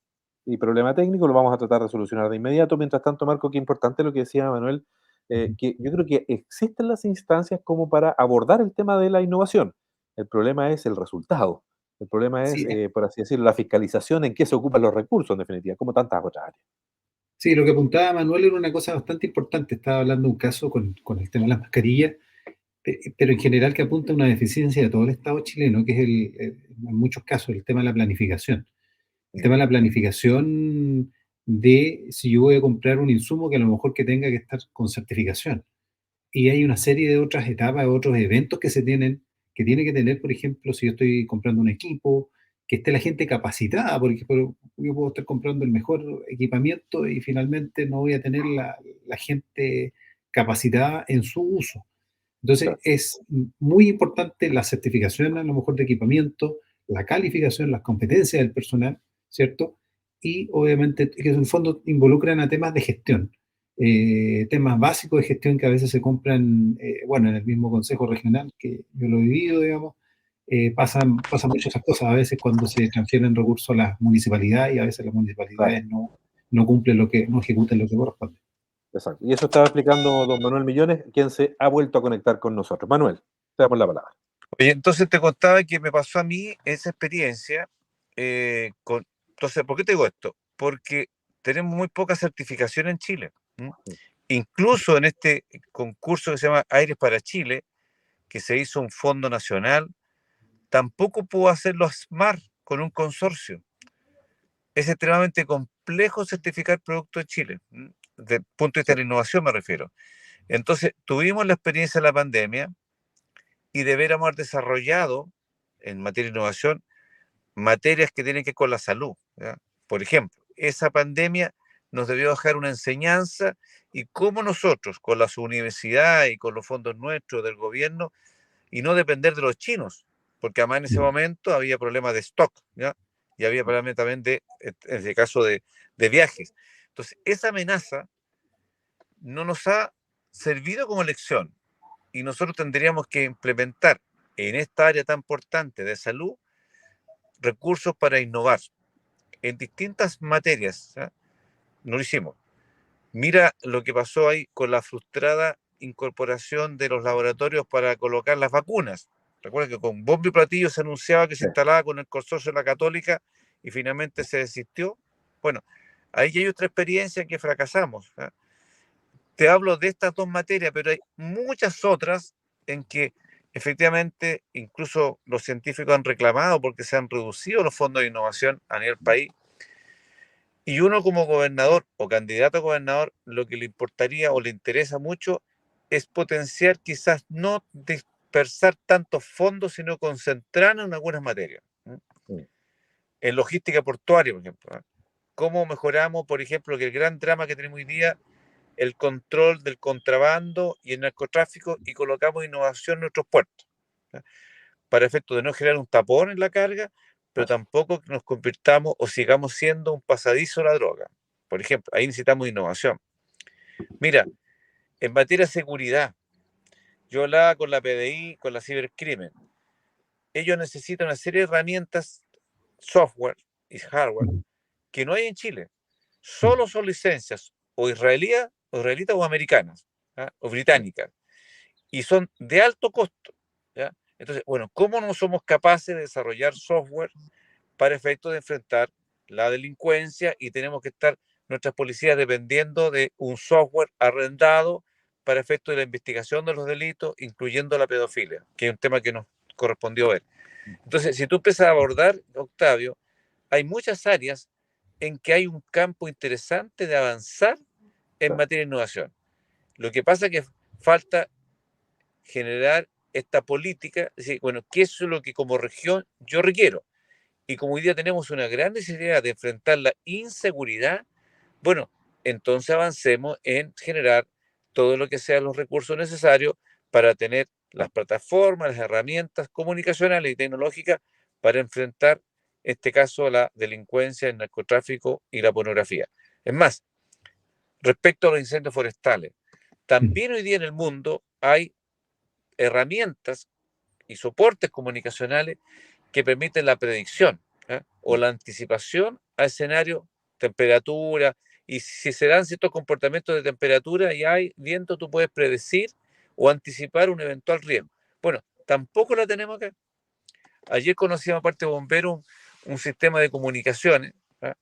y problema técnico, lo vamos a tratar de solucionar de inmediato. Mientras tanto, Marco, qué importante lo que decía Manuel, que yo creo que existen las instancias como para abordar el tema de la innovación. El problema es el resultado. El problema es, Sí, por así decirlo, la fiscalización en qué se ocupan los recursos, en definitiva, como tantas otras áreas. sí, lo que apuntaba Manuel era una cosa bastante importante. Estaba hablando de un caso con el tema de las mascarillas, pero en general que apunta a una deficiencia de todo el Estado chileno, que es en muchos casos el tema de la planificación. El tema de la planificación de si yo voy a comprar un insumo que a lo mejor que tenga que estar con certificación. Y hay una serie de otras etapas, otros eventos que se tienen, que tiene que tener, por ejemplo, si yo estoy comprando un equipo, que esté la gente capacitada, porque yo puedo estar comprando el mejor equipamiento y finalmente no voy a tener la gente capacitada en su uso. Entonces, Claro, es muy importante la certificación a lo mejor de equipamiento, la calificación, las competencias del personal, ¿cierto? Y obviamente que en el fondo involucran a temas de gestión, temas básicos de gestión que a veces se compran, bueno, en el mismo Consejo Regional, que yo lo he vivido, digamos, pasan muchas esas cosas, a veces cuando se transfieren recursos a las municipalidades y a veces las claro, municipalidades no cumplen no ejecutan lo que corresponde. exacto. Y eso estaba explicando don Manuel Millones, quien se ha vuelto a conectar con nosotros. Manuel, te damos la palabra. Oye, entonces te contaba que me pasó a mí esa experiencia. Entonces, ¿por qué te digo esto? Porque tenemos muy poca certificación en Chile. ¿M? Incluso en este concurso que se llama Aires para Chile, que se hizo un fondo nacional, tampoco pudo hacerlo SMART con un consorcio. Es extremadamente complejo certificar productos de Chile, desde el punto de vista Sí, de la innovación me refiero. Entonces, tuvimos la experiencia de la pandemia y deberíamos haber desarrollado en materia de innovación materias que tienen que ver con la salud, ¿ya? Por ejemplo, esa pandemia nos debió dejar una enseñanza y cómo nosotros, con las universidades y con los fondos nuestros del gobierno, y no depender de los chinos, porque además en ese momento había problemas de stock, ¿ya? Y había problemas también en este caso, de viajes. Entonces, esa amenaza no nos ha servido como lección y nosotros tendríamos que implementar en esta área tan importante de salud recursos para innovar en distintas materias, ¿ya? No lo hicimos. Mira lo que pasó ahí con la frustrada incorporación de los laboratorios para colocar las vacunas. Recuerda que con bombo y platillo se anunciaba que se sí, instalaba con el consorcio de la Católica y finalmente se desistió. Bueno, ahí hay otra experiencia en que fracasamos, ¿eh? Te hablo de estas dos materias, pero hay muchas otras en que efectivamente incluso los científicos han reclamado porque se han reducido los fondos de innovación a nivel país. Y uno como gobernador o candidato a gobernador, lo que le importaría o le interesa mucho es potenciar, quizás no dispersar tantos fondos, sino concentrar en algunas materias. mm, En logística portuaria, por ejemplo. ¿Cómo mejoramos, por ejemplo, que el gran drama que tenemos hoy día, el control del contrabando y el narcotráfico, y colocamos innovación en nuestros puertos? ¿Ya? Para efecto de no generar un tapón en la carga, pero eso. tampoco que nos convirtamos o sigamos siendo un pasadizo a la droga. Por ejemplo, ahí necesitamos innovación. Mira, en materia de seguridad, yo hablaba con la PDI, con la cibercrimen. Ellos necesitan una serie de herramientas, software y hardware, que no hay en Chile. Solo son licencias o israelitas o americanas, ¿ya? O británicas. Y son de alto costo, ¿ya? Entonces, bueno, ¿cómo no somos capaces de desarrollar software para efectos de enfrentar la delincuencia y tenemos que estar nuestras policías dependiendo de un software arrendado para efectos de la investigación de los delitos, incluyendo la pedofilia, que es un tema que nos correspondió ver? Entonces, si tú empiezas a abordar, Octavio, hay muchas áreas en que hay un campo interesante de avanzar en Claro. materia de innovación. Lo que pasa es que falta generar esta política, es decir, bueno, ¿qué es lo que como región yo requiero? Y como hoy día tenemos una gran necesidad de enfrentar la inseguridad, bueno, entonces avancemos en generar todo lo que sean los recursos necesarios para tener las plataformas, las herramientas comunicacionales y tecnológicas para enfrentar, en este caso, la delincuencia, el narcotráfico y la pornografía. Es más, respecto a los incendios forestales, también hoy día en el mundo hay herramientas y soportes comunicacionales que permiten la predicción, ¿eh? O la anticipación a escenario, temperatura y si se dan ciertos comportamientos de temperatura y hay viento, tú puedes predecir o anticipar un eventual riesgo. Bueno, tampoco la tenemos acá. Ayer conocíamos, aparte de bomberos, un sistema de comunicaciones, ¿ah?,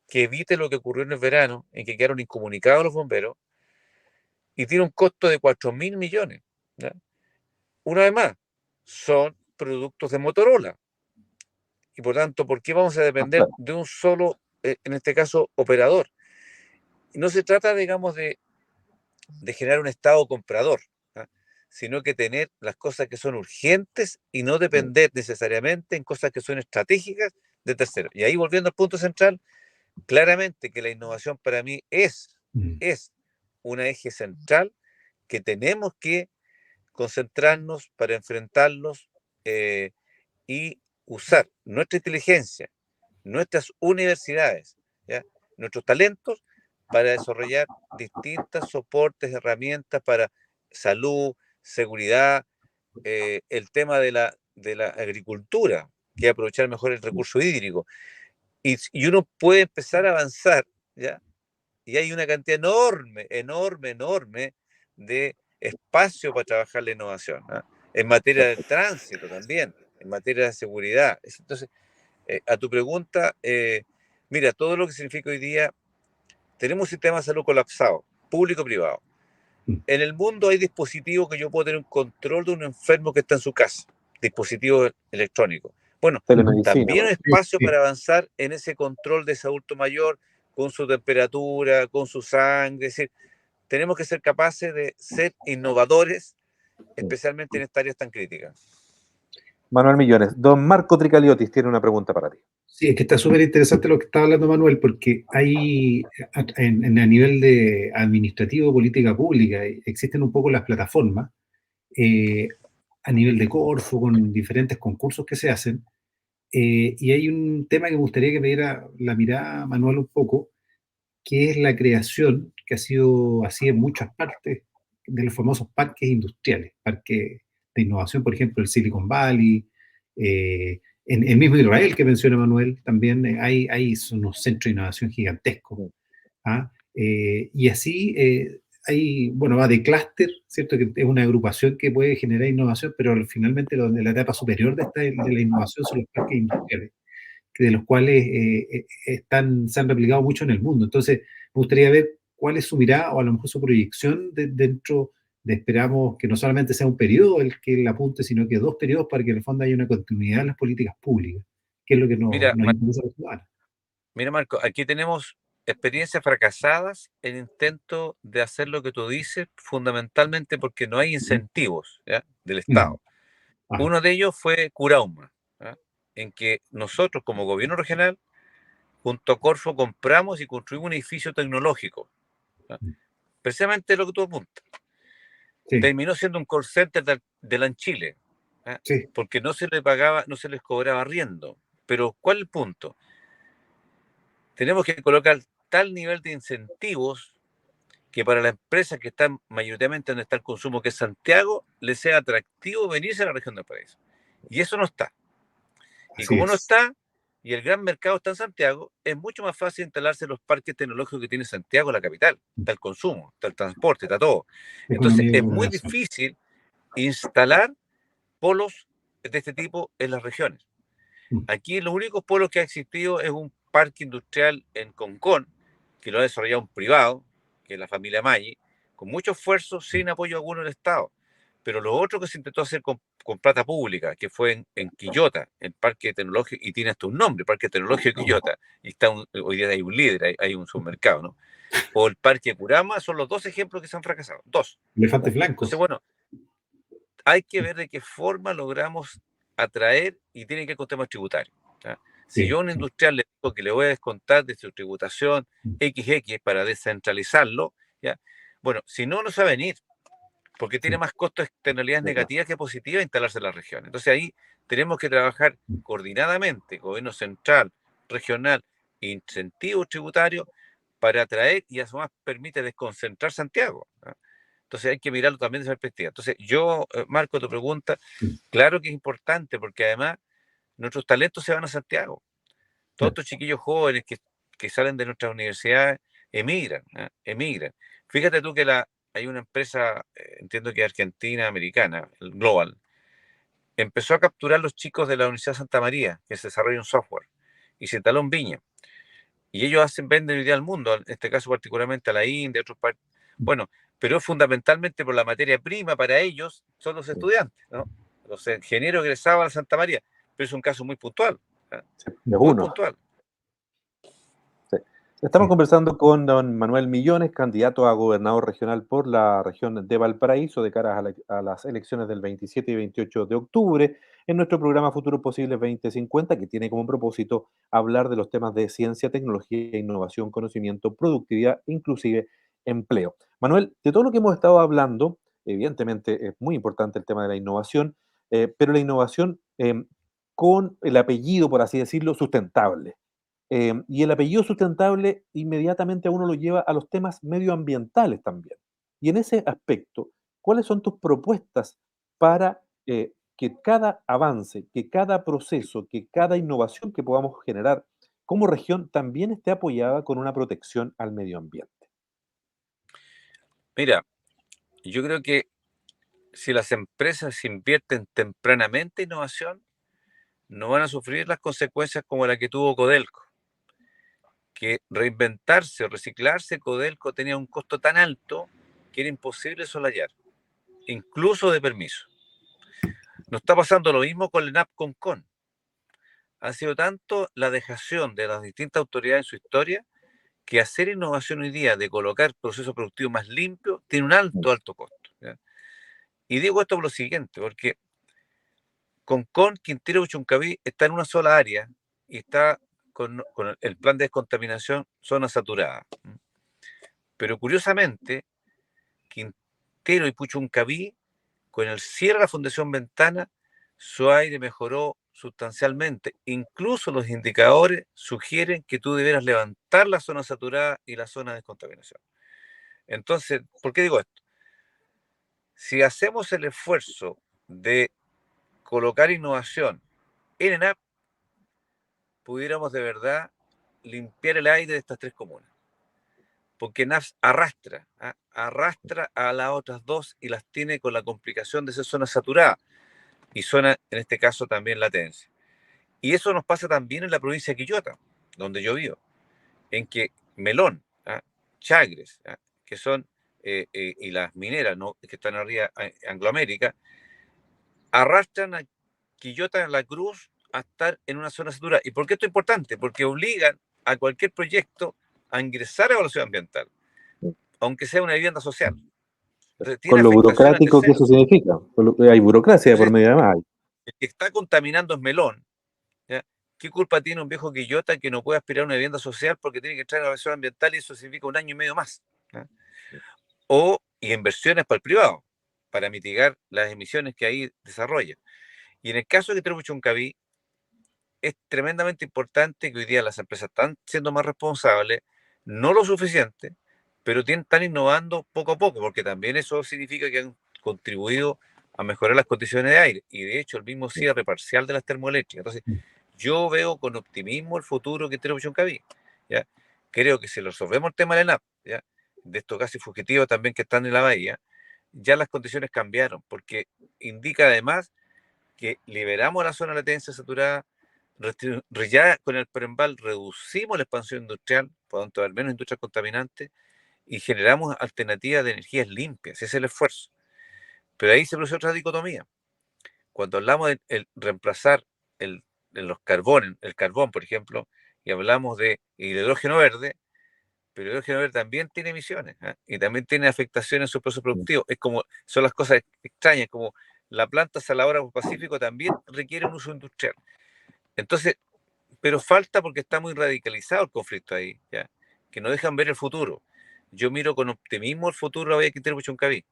que evite lo que ocurrió en el verano, en que quedaron incomunicados los bomberos, y tiene un costo de 4.000 millones. ¿Ya? Una vez más, son productos de Motorola. Y por tanto, ¿por qué vamos a depender Claro. de un solo, en este caso, operador? Y no se trata, digamos, de generar un estado comprador, ¿ah?, sino que tener las cosas que son urgentes y no depender necesariamente en cosas que son estratégicas de terceros. Y ahí, volviendo al punto central, claramente que la innovación para mí es un eje central que tenemos que concentrarnos para enfrentarlos, y usar nuestra inteligencia, nuestras universidades, ¿ya?, nuestros talentos para desarrollar distintas soportes, herramientas para salud, seguridad, el tema de la agricultura, que es aprovechar mejor el recurso hídrico. Y uno puede empezar a avanzar, ¿ya? Y hay una cantidad enorme, enorme, enorme de espacio para trabajar la innovación, ¿ah? En materia de tránsito también, en materia de seguridad. Entonces, a tu pregunta, mira, todo lo que significa hoy día, tenemos un sistema de salud colapsado, público-privado. En el mundo hay dispositivos que yo puedo tener un control de un enfermo que está en su casa, dispositivos electrónicos. Bueno, Telemedicina, también por hay ejemplo. espacio para avanzar en ese control de ese adulto mayor, con su temperatura, con su sangre. Es decir, tenemos que ser capaces de ser innovadores, especialmente en estas áreas tan críticas. Manuel Millones. Don Marco Tricaliotis tiene una pregunta para ti. Sí, es que está súper interesante lo que está hablando Manuel, porque hay, a nivel de administrativo, política pública, existen un poco las plataformas, eh, a nivel de Corfo, con diferentes concursos que se hacen, y hay un tema que me gustaría que me diera la mirada, Manuel, un poco, que es la creación, que ha sido así en muchas partes, de los famosos parques industriales, parques de innovación, por ejemplo, el Silicon Valley, en el mismo Israel que menciona Manuel, también hay unos centros de innovación gigantescos. ¿Ah? Y así hay, bueno, va de clúster, ¿cierto? Que es una agrupación que puede generar innovación, pero finalmente la etapa superior de la innovación son los parques industriales, de los cuales se han replicado mucho en el mundo. Entonces, me gustaría ver cuál es su mirada o a lo mejor su proyección dentro de, esperamos que no solamente sea un periodo el que la apunte, sino que dos periodos para que en el fondo haya una continuidad en las políticas públicas, que es lo que Mira, nos interesa a los ciudadanos. Mira, Marco, aquí tenemos experiencias fracasadas en intento de hacer lo que tú dices, fundamentalmente porque no hay incentivos, ¿ya?, del Mm. Estado. Ah, Uno de ellos fue Curauma, ¿ya?, en que nosotros como gobierno regional, junto a Corfo, compramos y construimos un edificio tecnológico, ¿ya?, precisamente lo que tú apuntas. sí, Terminó siendo un call center de la Chile, ¿ya?, sí. porque no se le pagaba, no se les cobraba arriendo. Pero ¿cuál es el punto? Tenemos que colocar tal nivel de incentivos que para la empresa que está mayoritariamente donde está el consumo, que es Santiago, le sea atractivo venirse a la región del Paraíso. Y eso no está. Y Así como no es. está, y el gran mercado está en Santiago, es mucho más fácil instalarse en los parques tecnológicos que tiene Santiago, la capital. Está el consumo, está el transporte, está todo. Entonces, Economía de es la muy nación. difícil instalar polos de este tipo en las regiones. Mm. Aquí los únicos polos que ha existido es un parque industrial en Concón, que lo ha desarrollado un privado, que es la familia Maggi, con mucho esfuerzo, sin apoyo alguno del Estado. Pero lo otro que se intentó hacer con plata pública, que fue en Quillota, el Parque Tecnológico, y tiene hasta un nombre, Parque Tecnológico de Quillota, y está hoy día hay un líder, hay un submercado, ¿no? O el Parque Curama, son los dos ejemplos que se han fracasado, dos. Elefantes Entonces, blancos. bueno, hay que ver de qué forma logramos atraer, y tiene que ver con temas tributarios, ¿ya? Si Sí. yo a un industrial le digo que le voy a descontar de su tributación XX para descentralizarlo, ¿ya? Bueno, si no, no se va a venir, porque tiene más costos, externalidades negativas que positivas instalarse en la región. Entonces ahí tenemos que trabajar coordinadamente, gobierno central, regional, incentivos tributarios, para atraer y además permite desconcentrar Santiago, ¿ya? Entonces hay que mirarlo también desde esa perspectiva. Entonces yo, Marco, tu pregunta, claro que es importante, porque además nuestros talentos se van a Santiago. Todos estos chiquillos jóvenes que salen de nuestras universidades emigran, emigran. Fíjate tú que hay una empresa, entiendo que argentina, americana, el Global, empezó a capturar los chicos de la Universidad de Santa María, que se desarrolla un software, y se instaló en Viña. Y ellos venden hoy día al mundo, en este caso particularmente a la India, a otros países. Bueno, pero fundamentalmente por la materia prima para ellos son los estudiantes, ¿no? Los ingenieros egresados a la Santa María, pero es un caso muy puntual, Sí, es muy uno. puntual. Sí. Estamos Sí. conversando con don Manuel Millones, candidato a gobernador regional por la región de Valparaíso de cara a las elecciones del 27 y 28 de octubre en nuestro programa Futuro Posible 2050, que tiene como propósito hablar de los temas de ciencia, tecnología, innovación, conocimiento, productividad, inclusive empleo. Manuel, de todo lo que hemos estado hablando, evidentemente es muy importante el tema de la innovación, pero la innovación con el apellido, por así decirlo, sustentable. Y el apellido sustentable inmediatamente a uno lo lleva a los temas medioambientales también. Y en ese aspecto, ¿cuáles son tus propuestas para que cada avance, que cada proceso, que cada innovación que podamos generar como región también esté apoyada con una protección al medio ambiente? Mira, yo creo que si las empresas invierten tempranamente en innovación, no van a sufrir las consecuencias como la que tuvo Codelco, que reinventarse o reciclarse, Codelco tenía un costo tan alto que era imposible solayar, incluso de permiso. Nos está pasando lo mismo con el ENAP Concon. Ha sido tanto la dejación de las distintas autoridades en su historia que hacer innovación hoy día de colocar procesos productivos más limpios tiene un alto costo, ¿ya? Y digo esto por lo siguiente, porque Concon, Quintero, Puchuncaví está en una sola área y está con el plan de descontaminación zona saturada. Pero curiosamente, Quintero y Puchuncaví, con el cierre de la Fundación Ventana, su aire mejoró sustancialmente. Incluso los indicadores sugieren que tú deberas levantar la zona saturada y la zona de descontaminación. Entonces, ¿por qué digo esto? Si hacemos el esfuerzo de colocar innovación en ENAP, pudiéramos de verdad limpiar el aire de estas tres comunas. Porque ENAP arrastra a las otras dos y las tiene con la complicación de ser zona saturada y zona, en este caso, también latencia. Y eso nos pasa también en la provincia de Quillota, donde yo vivo, en que Melón, Chagres, que son, y las mineras, ¿no?, que están arriba, Angloamérica, arrastran a Quillota en la Cruz a estar en una zona saturada. ¿Y por qué esto es importante? Porque obligan a cualquier proyecto a ingresar a evaluación ambiental, aunque sea una vivienda social. Entonces, tiene Con lo afectación al burocrático que tercero. eso significa. Hay burocracia por Entonces, medio de más. el que está contaminando es Melón, ¿ya? ¿Qué culpa tiene un viejo Quillota que no puede aspirar a una vivienda social porque tiene que entrar a la evaluación ambiental y eso significa 1 año y medio más, ¿ya? Y inversiones para el privado, para mitigar las emisiones que ahí desarrolla. Y en el caso de Puchuncaví, es tremendamente importante que hoy día las empresas están siendo más responsables, no lo suficiente, pero están innovando poco a poco, porque también eso significa que han contribuido a mejorar las condiciones de aire, y de hecho el mismo cierre parcial de las termoeléctricas. Entonces, yo veo con optimismo el futuro que tiene Puchuncaví, ¿ya? Creo que si resolvemos el tema del ENAP, ¿ya?, de estos gases fugitivos también que están en la bahía, ya las condiciones cambiaron, porque indica además que liberamos la zona de latencia saturada, ya con el Perembal reducimos la expansión industrial, por tanto haber menos industria contaminante, y generamos alternativas de energías limpias. Ese es el esfuerzo. Pero ahí se produce otra dicotomía. Cuando hablamos de reemplazar el carbón, por ejemplo, y hablamos de hidrógeno verde, pero el hidrógeno verde también tiene emisiones, y también tiene afectaciones en su proceso productivo. Son las cosas extrañas, como la planta saladora del Pacífico también requiere un uso industrial. Entonces, pero falta porque está muy radicalizado el conflicto ahí, ¿ya?, que no dejan ver el futuro. Yo miro con optimismo el futuro de la Bahía Quintero Puchuncaví,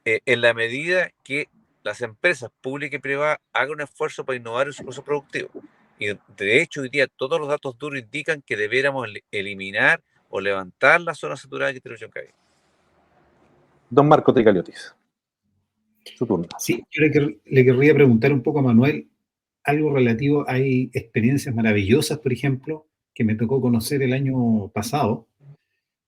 en la medida que las empresas públicas y privadas hagan un esfuerzo para innovar en su proceso productivo. Y de hecho, hoy día todos los datos duros indican que debiéramos eliminar o levantar la zona saturada de Quintero Puchuncaví. Don Marco Tricaliotis, su turno. Sí, yo le querría preguntar un poco a Manuel algo relativo. Hay experiencias maravillosas, por ejemplo, que me tocó conocer el año pasado,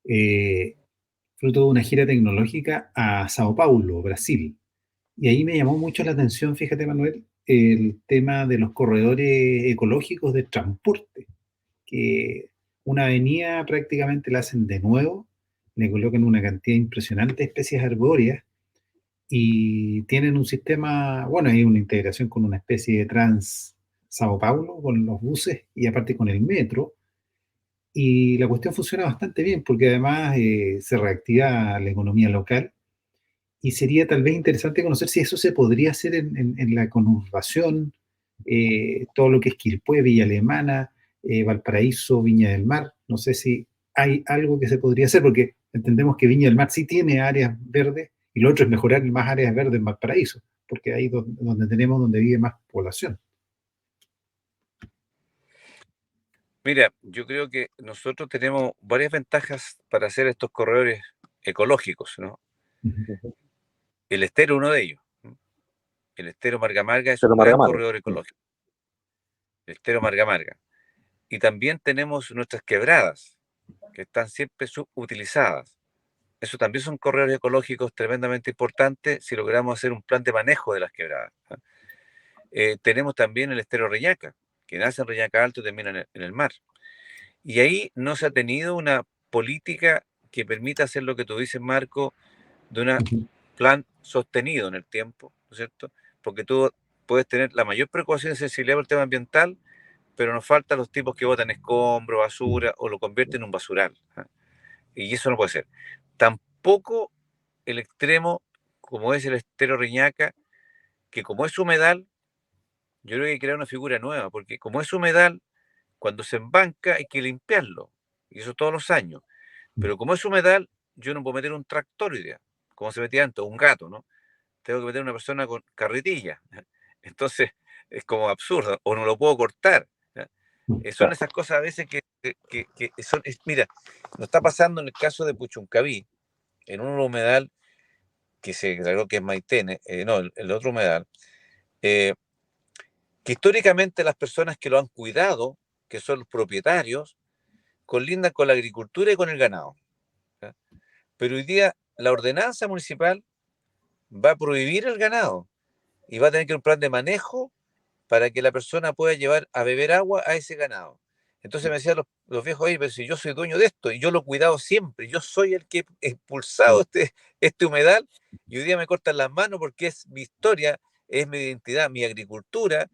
fruto de una gira tecnológica a Sao Paulo, Brasil. Y ahí me llamó mucho la atención, fíjate Manuel, el tema de los corredores ecológicos de transporte, que una avenida prácticamente la hacen de nuevo, le colocan una cantidad impresionante de especies arbóreas y tienen un sistema, bueno, hay una integración con una especie de Trans Sao Paulo, con los buses y aparte con el metro. Y la cuestión funciona bastante bien porque además se reactiva la economía local y sería tal vez interesante conocer si eso se podría hacer en la conurbación, todo lo que es Quilpué, Villa Alemana, Valparaíso, Viña del Mar. No sé si hay algo que se podría hacer, porque entendemos que Viña del Mar sí tiene áreas verdes y lo otro es mejorar más áreas verdes en Valparaíso, porque ahí donde tenemos, donde vive más población. Mira, yo creo que nosotros tenemos varias ventajas para hacer estos corredores ecológicos, ¿no? Ujú. Ujú. El estero es uno de ellos, ¿no? El estero Marga Marga es Pero un gran Margamar. corredor ecológico, el estero Marga Marga. Y también tenemos nuestras quebradas, que están siempre subutilizadas. Eso también son corredores ecológicos tremendamente importantes si logramos hacer un plan de manejo de las quebradas, ¿no? Tenemos también el estero Reñaca, que nace en Reñaca Alto y termina en el mar. Y ahí no se ha tenido una política que permita hacer lo que tú dices, Marco, de un Ujú. plan sostenido en el tiempo, ¿no es cierto? Porque tú puedes tener la mayor preocupación y sensibilidad por el tema ambiental, pero nos faltan los tipos que botan escombro, basura o lo convierten en un basural, ¿ah? Y eso no puede ser. Tampoco el extremo, como es el estero Reñaca, que como es humedal, yo creo que hay que crear una figura nueva, porque como es humedal, cuando se embanca hay que limpiarlo, y eso todos los años. Pero como es humedal, yo no puedo meter un tractor hoy día, como se metía antes, un gato, ¿no? Tengo que meter una persona con carretilla. Entonces, es como absurdo, o no lo puedo cortar, ¿ya? Son Claro. esas cosas a veces que son, mira, nos está pasando en el caso de Puchuncaví, en un humedal que se declaró que es Maitene, no, el otro humedal, eh, que históricamente las personas que lo han cuidado, que son los propietarios, colindan con la agricultura y con el ganado, ¿ya? Pero hoy día la ordenanza municipal va a prohibir el ganado y va a tener que un plan de manejo para que la persona pueda llevar a beber agua a ese ganado. Entonces me decían los viejos, oye, pero si yo soy dueño de esto y yo lo he cuidado siempre, yo soy el que he impulsado este humedal y hoy día me cortan las manos porque es mi historia, es mi identidad, mi agricultura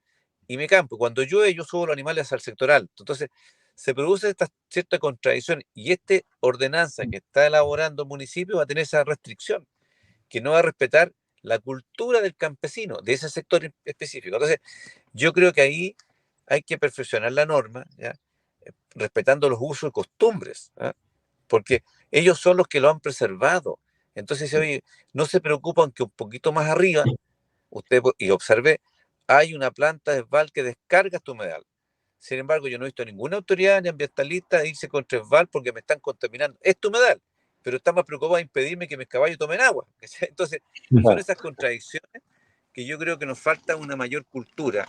y mi campo. Cuando llueve yo subo los animales al sector alto. Entonces se produce esta cierta contradicción y esta ordenanza que está elaborando el municipio va a tener esa restricción, que no va a respetar la cultura del campesino, de ese sector específico. Entonces, yo creo que ahí hay que perfeccionar la norma, ¿ya? Respetando los usos y costumbres, ¿ya? Porque ellos son los que lo han preservado. Entonces, oye, no se preocupan que un poquito más arriba, usted y observe, hay una planta de esval que descarga esta humedal. Sin embargo, yo no he visto ninguna autoridad ni ambientalista irse contra esval porque me están contaminando esta humedal, pero están más preocupados en impedirme que mis caballos tomen agua. Entonces, son Claro. esas contradicciones que yo creo que nos falta una mayor cultura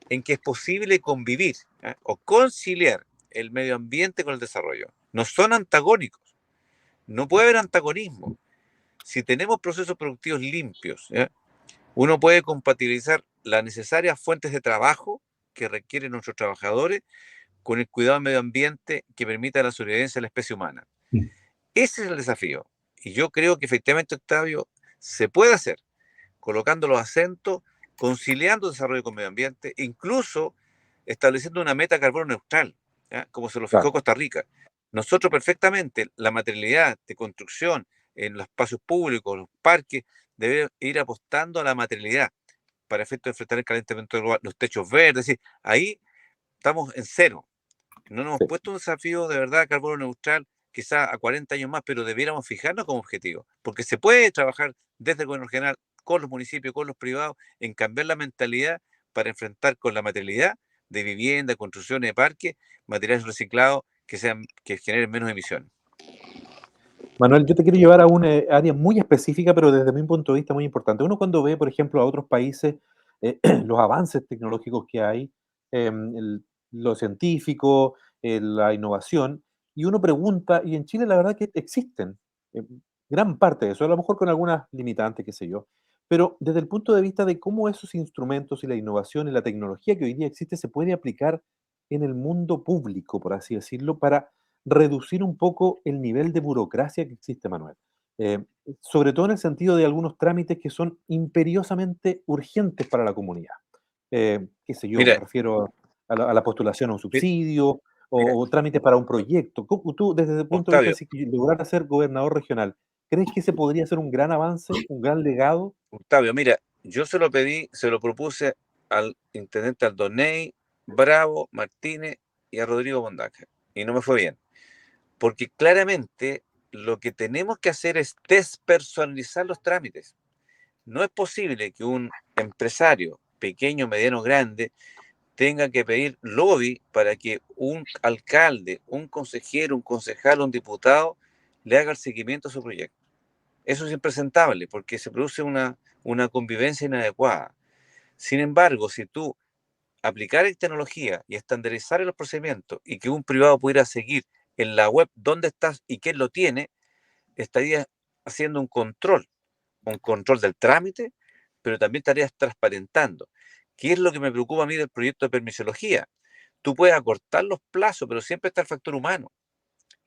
en que es posible convivir, ¿ah? O conciliar el medio ambiente con el desarrollo. No son antagónicos, no puede haber antagonismo. Si tenemos procesos productivos limpios, ¿ya? Uno puede compatibilizar las necesarias fuentes de trabajo que requieren nuestros trabajadores con el cuidado del medio ambiente que permita la sobrevivencia de la especie humana. Ese es el desafío. Y yo creo que efectivamente, Octavio, se puede hacer colocando los acentos, conciliando el desarrollo con medio ambiente, incluso estableciendo una meta carbono neutral, ¿ya? Como se lo fijó Claro. Costa Rica. Nosotros perfectamente, la materialidad de construcción en los espacios públicos, los parques, debe ir apostando a la materialidad para efecto de enfrentar el calentamiento global, los techos verdes, es decir, ahí estamos en cero. No nos hemos Sí. puesto un desafío de verdad carbono neutral, quizá a 40 años más, pero debiéramos fijarnos como objetivo, porque se puede trabajar desde el gobierno general, con los municipios, con los privados, en cambiar la mentalidad para enfrentar con la materialidad de vivienda, construcciones de parques, materiales reciclados que generen menos emisiones. Manuel, yo te quiero llevar a una área muy específica, pero desde mi punto de vista muy importante. Uno cuando ve, por ejemplo, a otros países, los avances tecnológicos que hay, lo científico, la innovación, Y uno pregunta, y en Chile la verdad que existen gran parte de eso, a lo mejor con algunas limitantes, qué sé yo, pero desde el punto de vista de cómo esos instrumentos y la innovación y la tecnología que hoy día existe se puede aplicar en el mundo público, por así decirlo, para reducir un poco el nivel de burocracia que existe, Manuel. Eh, Sobre todo en el sentido de algunos trámites que son imperiosamente urgentes para la comunidad. Qué sé yo, me Mira, refiero a la postulación a un mi- subsidio mira, o trámites para un proyecto. Tú, desde el punto de vista de Octavio, si lograr ser gobernador regional, ¿crees que ese podría ser un gran avance, un gran legado? Octavio, mira, yo se lo pedí, se lo propuse al intendente Aldoney, Bravo, Martínez y a Rodrigo Bondaca, y no me fue bien, porque claramente lo que tenemos que hacer es despersonalizar los trámites. No es posible que un empresario, pequeño, mediano, grande, tenga que pedir lobby para que un alcalde, un consejero, un concejal, un diputado le haga el seguimiento a su proyecto. Eso es impresentable porque se produce una convivencia inadecuada. Sin embargo, si tú aplicaras tecnología y estandarizar los procedimientos y que un privado pudiera seguir en la web dónde estás y quién lo tiene, estarías haciendo un control del trámite, pero también estarías transparentando. ¿Qué es lo que me preocupa a mí del proyecto de permisología? Tú puedes acortar los plazos, pero siempre está el factor humano.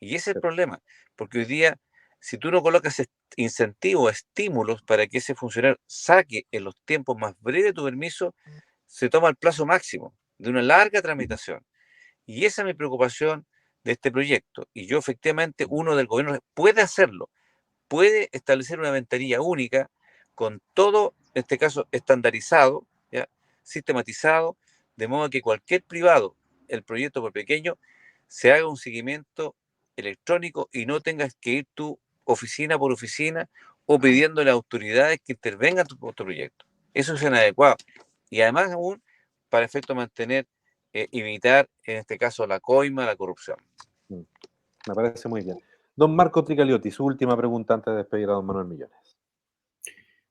Y ese es el problema, porque hoy día, si tú no colocas incentivos, estímulos para que ese funcionario saque en los tiempos más breves tu permiso, se toma el plazo máximo de una larga tramitación. Y esa es mi preocupación de este proyecto. Y yo efectivamente, uno del gobierno puede hacerlo, puede establecer una ventanilla única con todo, en este caso, estandarizado, ¿ya? Sistematizado, de modo que cualquier privado, el proyecto por pequeño, se haga un seguimiento electrónico y no tengas que ir tú oficina por oficina o pidiéndole a autoridades que intervengan en tu proyecto. Eso es inadecuado. Y además aún, para efecto mantener, evitar, en este caso, la coima, la corrupción. Mm, Me parece muy bien. Don Marco Tricaliotti, su última pregunta antes de despedir a don Manuel Millones.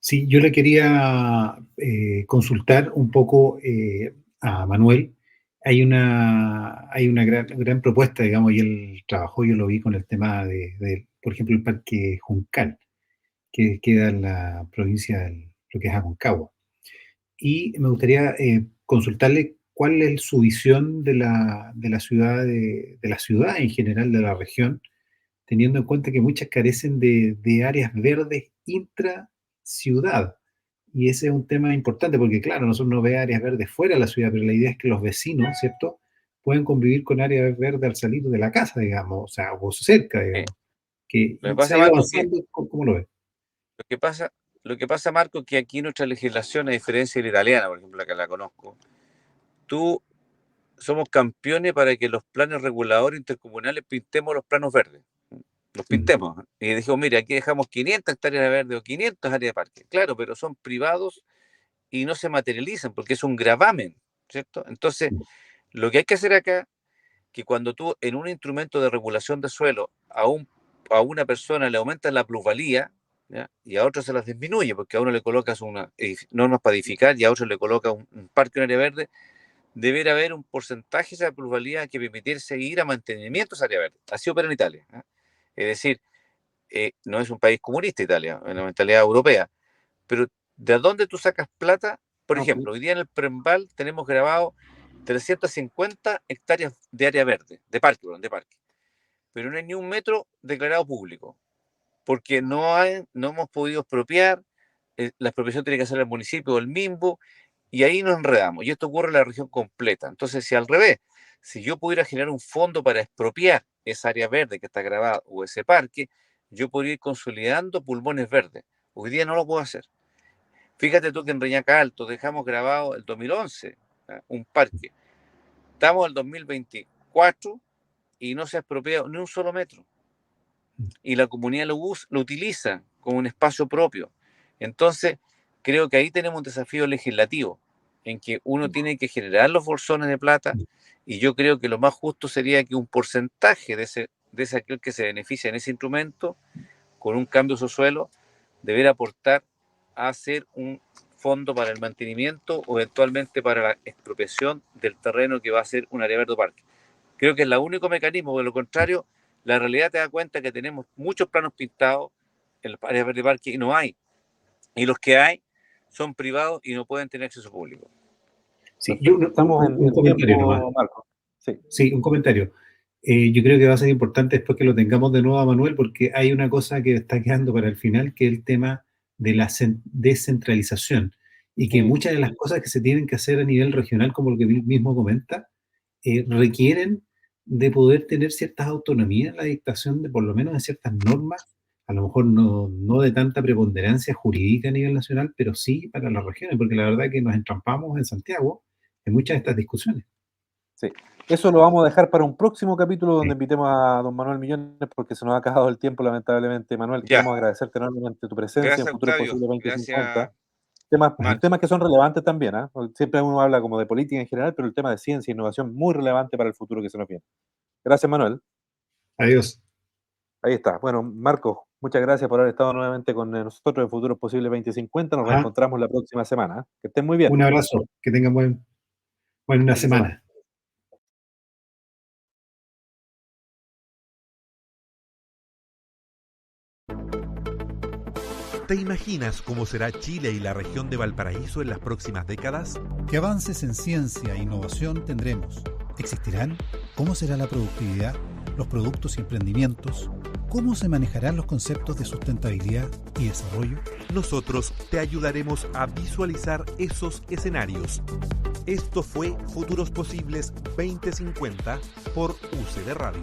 Sí, yo le quería consultar un poco a Manuel. Hay una gran propuesta, digamos, y él trabajó, yo lo vi con el tema por ejemplo, el Parque Juncal, que queda en la provincia de lo que es Aconcagua. Y me gustaría consultarle cuál es su visión de la ciudad, de la ciudad en general, de la región, teniendo en cuenta que muchas carecen de áreas verdes intra ciudad. Y ese es un tema importante porque, claro, nosotros no ve áreas verdes fuera de la ciudad, pero la idea es que los vecinos, ¿cierto?, pueden convivir con áreas verdes al salir de la casa, digamos, o sea, o cerca, Eh, digamos, que lo que se pasa, ha ido Marco, que avanzando. ¿Cómo lo ve? Lo que pasa, lo que pasa, Marco, que aquí nuestra legislación, a diferencia de la italiana, por ejemplo, la que la conozco, tú somos campeones para que los planes reguladores intercomunales pintemos los planos verdes. Los Mm, pintemos. Y dijimos, mire, aquí dejamos 500 hectáreas de verde o 500 áreas de parque. Claro, pero son privados y no se materializan porque es un gravamen, ¿cierto? Entonces, mm, lo que hay que hacer acá, que cuando tú en un instrumento de regulación de suelo a una persona le aumentas la plusvalía, ¿ya? Y a otro se las disminuye, porque a uno le colocas unas normas para edificar y a otro le colocas un parque, un área verde, debería haber un porcentaje de esa plusvalía que permitirse ir a mantenimiento de esa área verde. Así opera en Italia, ¿eh? Es decir, no es un país comunista Italia, en la mentalidad europea, pero ¿de dónde tú sacas plata? Por No, ejemplo, hoy día en el Prembal tenemos grabado 350 hectáreas de área verde, de parque, perdón, de parque, pero no hay ni un metro declarado público, porque no hemos podido expropiar, la expropiación tiene que hacer el municipio o el MIMBO, y ahí nos enredamos, y esto ocurre en la región completa. Entonces, si al revés, si yo pudiera generar un fondo para expropiar esa área verde que está grabada o ese parque, yo podría ir consolidando pulmones verdes. Hoy día no lo puedo hacer. Fíjate tú que en Reñaca Alto dejamos grabado el 2011, ¿ah? Un parque. Estamos en el 2024 y no se ha expropiado ni un solo metro. mm, Y la comunidad lo utiliza como un espacio propio. Entonces, creo que ahí tenemos un desafío legislativo, en que uno tiene que generar los bolsones de plata, mm. y yo creo que lo más justo sería que un porcentaje de ese aquel que se beneficia en ese instrumento, con un cambio de su suelo, debiera aportar a hacer un fondo para el mantenimiento o eventualmente para la expropiación del terreno que va a ser un área verde o parque. Creo que es el único mecanismo, de lo contrario, la realidad te da cuenta que tenemos muchos planos pintados en las áreas verdes parque y no hay. Y los que hay son privados y no pueden tener acceso público. Sí, Estamos en un comentario nomás. tiempo, Marco. Sí. Sí, un comentario. Yo creo que va a ser importante después que lo tengamos de nuevo a Manuel, porque hay una cosa que está quedando para el final, que es el tema de la descentralización. Y que muchas de las cosas que se tienen que hacer a nivel regional, como lo que él mismo comenta, requieren de poder tener ciertas autonomías en la dictación de por lo menos de ciertas normas, a lo mejor no de tanta preponderancia jurídica a nivel nacional, pero sí para las regiones, porque la verdad es que nos entrampamos en Santiago en muchas de estas discusiones. Sí, eso lo vamos a dejar para un próximo capítulo donde Sí. invitemos a don Manuel Millones, porque se nos ha acabado el tiempo, lamentablemente. Manuel, Ya. queremos agradecerte enormemente tu presencia Gracias, en Futuro Octavio. Posible 2050. Gracias, Marco. Temas que son relevantes también, ¿ah? Siempre uno habla como de política en general, pero el tema de ciencia e innovación muy relevante para el futuro que se nos viene. Gracias, Manuel. Adiós. Ahí está. Bueno, Marco, muchas gracias por haber estado nuevamente con nosotros en Futuro Posible 2050. Nos reencontramos la próxima semana. Que estén muy bien. Un abrazo, que tengan buena semana. ¿Te imaginas cómo será Chile y la región de Valparaíso en las próximas décadas? ¿Qué avances en ciencia e innovación tendremos? ¿Existirán? ¿Cómo será la productividad, los productos y emprendimientos? ¿Cómo se manejarán los conceptos de sustentabilidad y desarrollo? Nosotros te ayudaremos a visualizar esos escenarios. Esto fue Futuros Posibles 2050 por UCD Radio.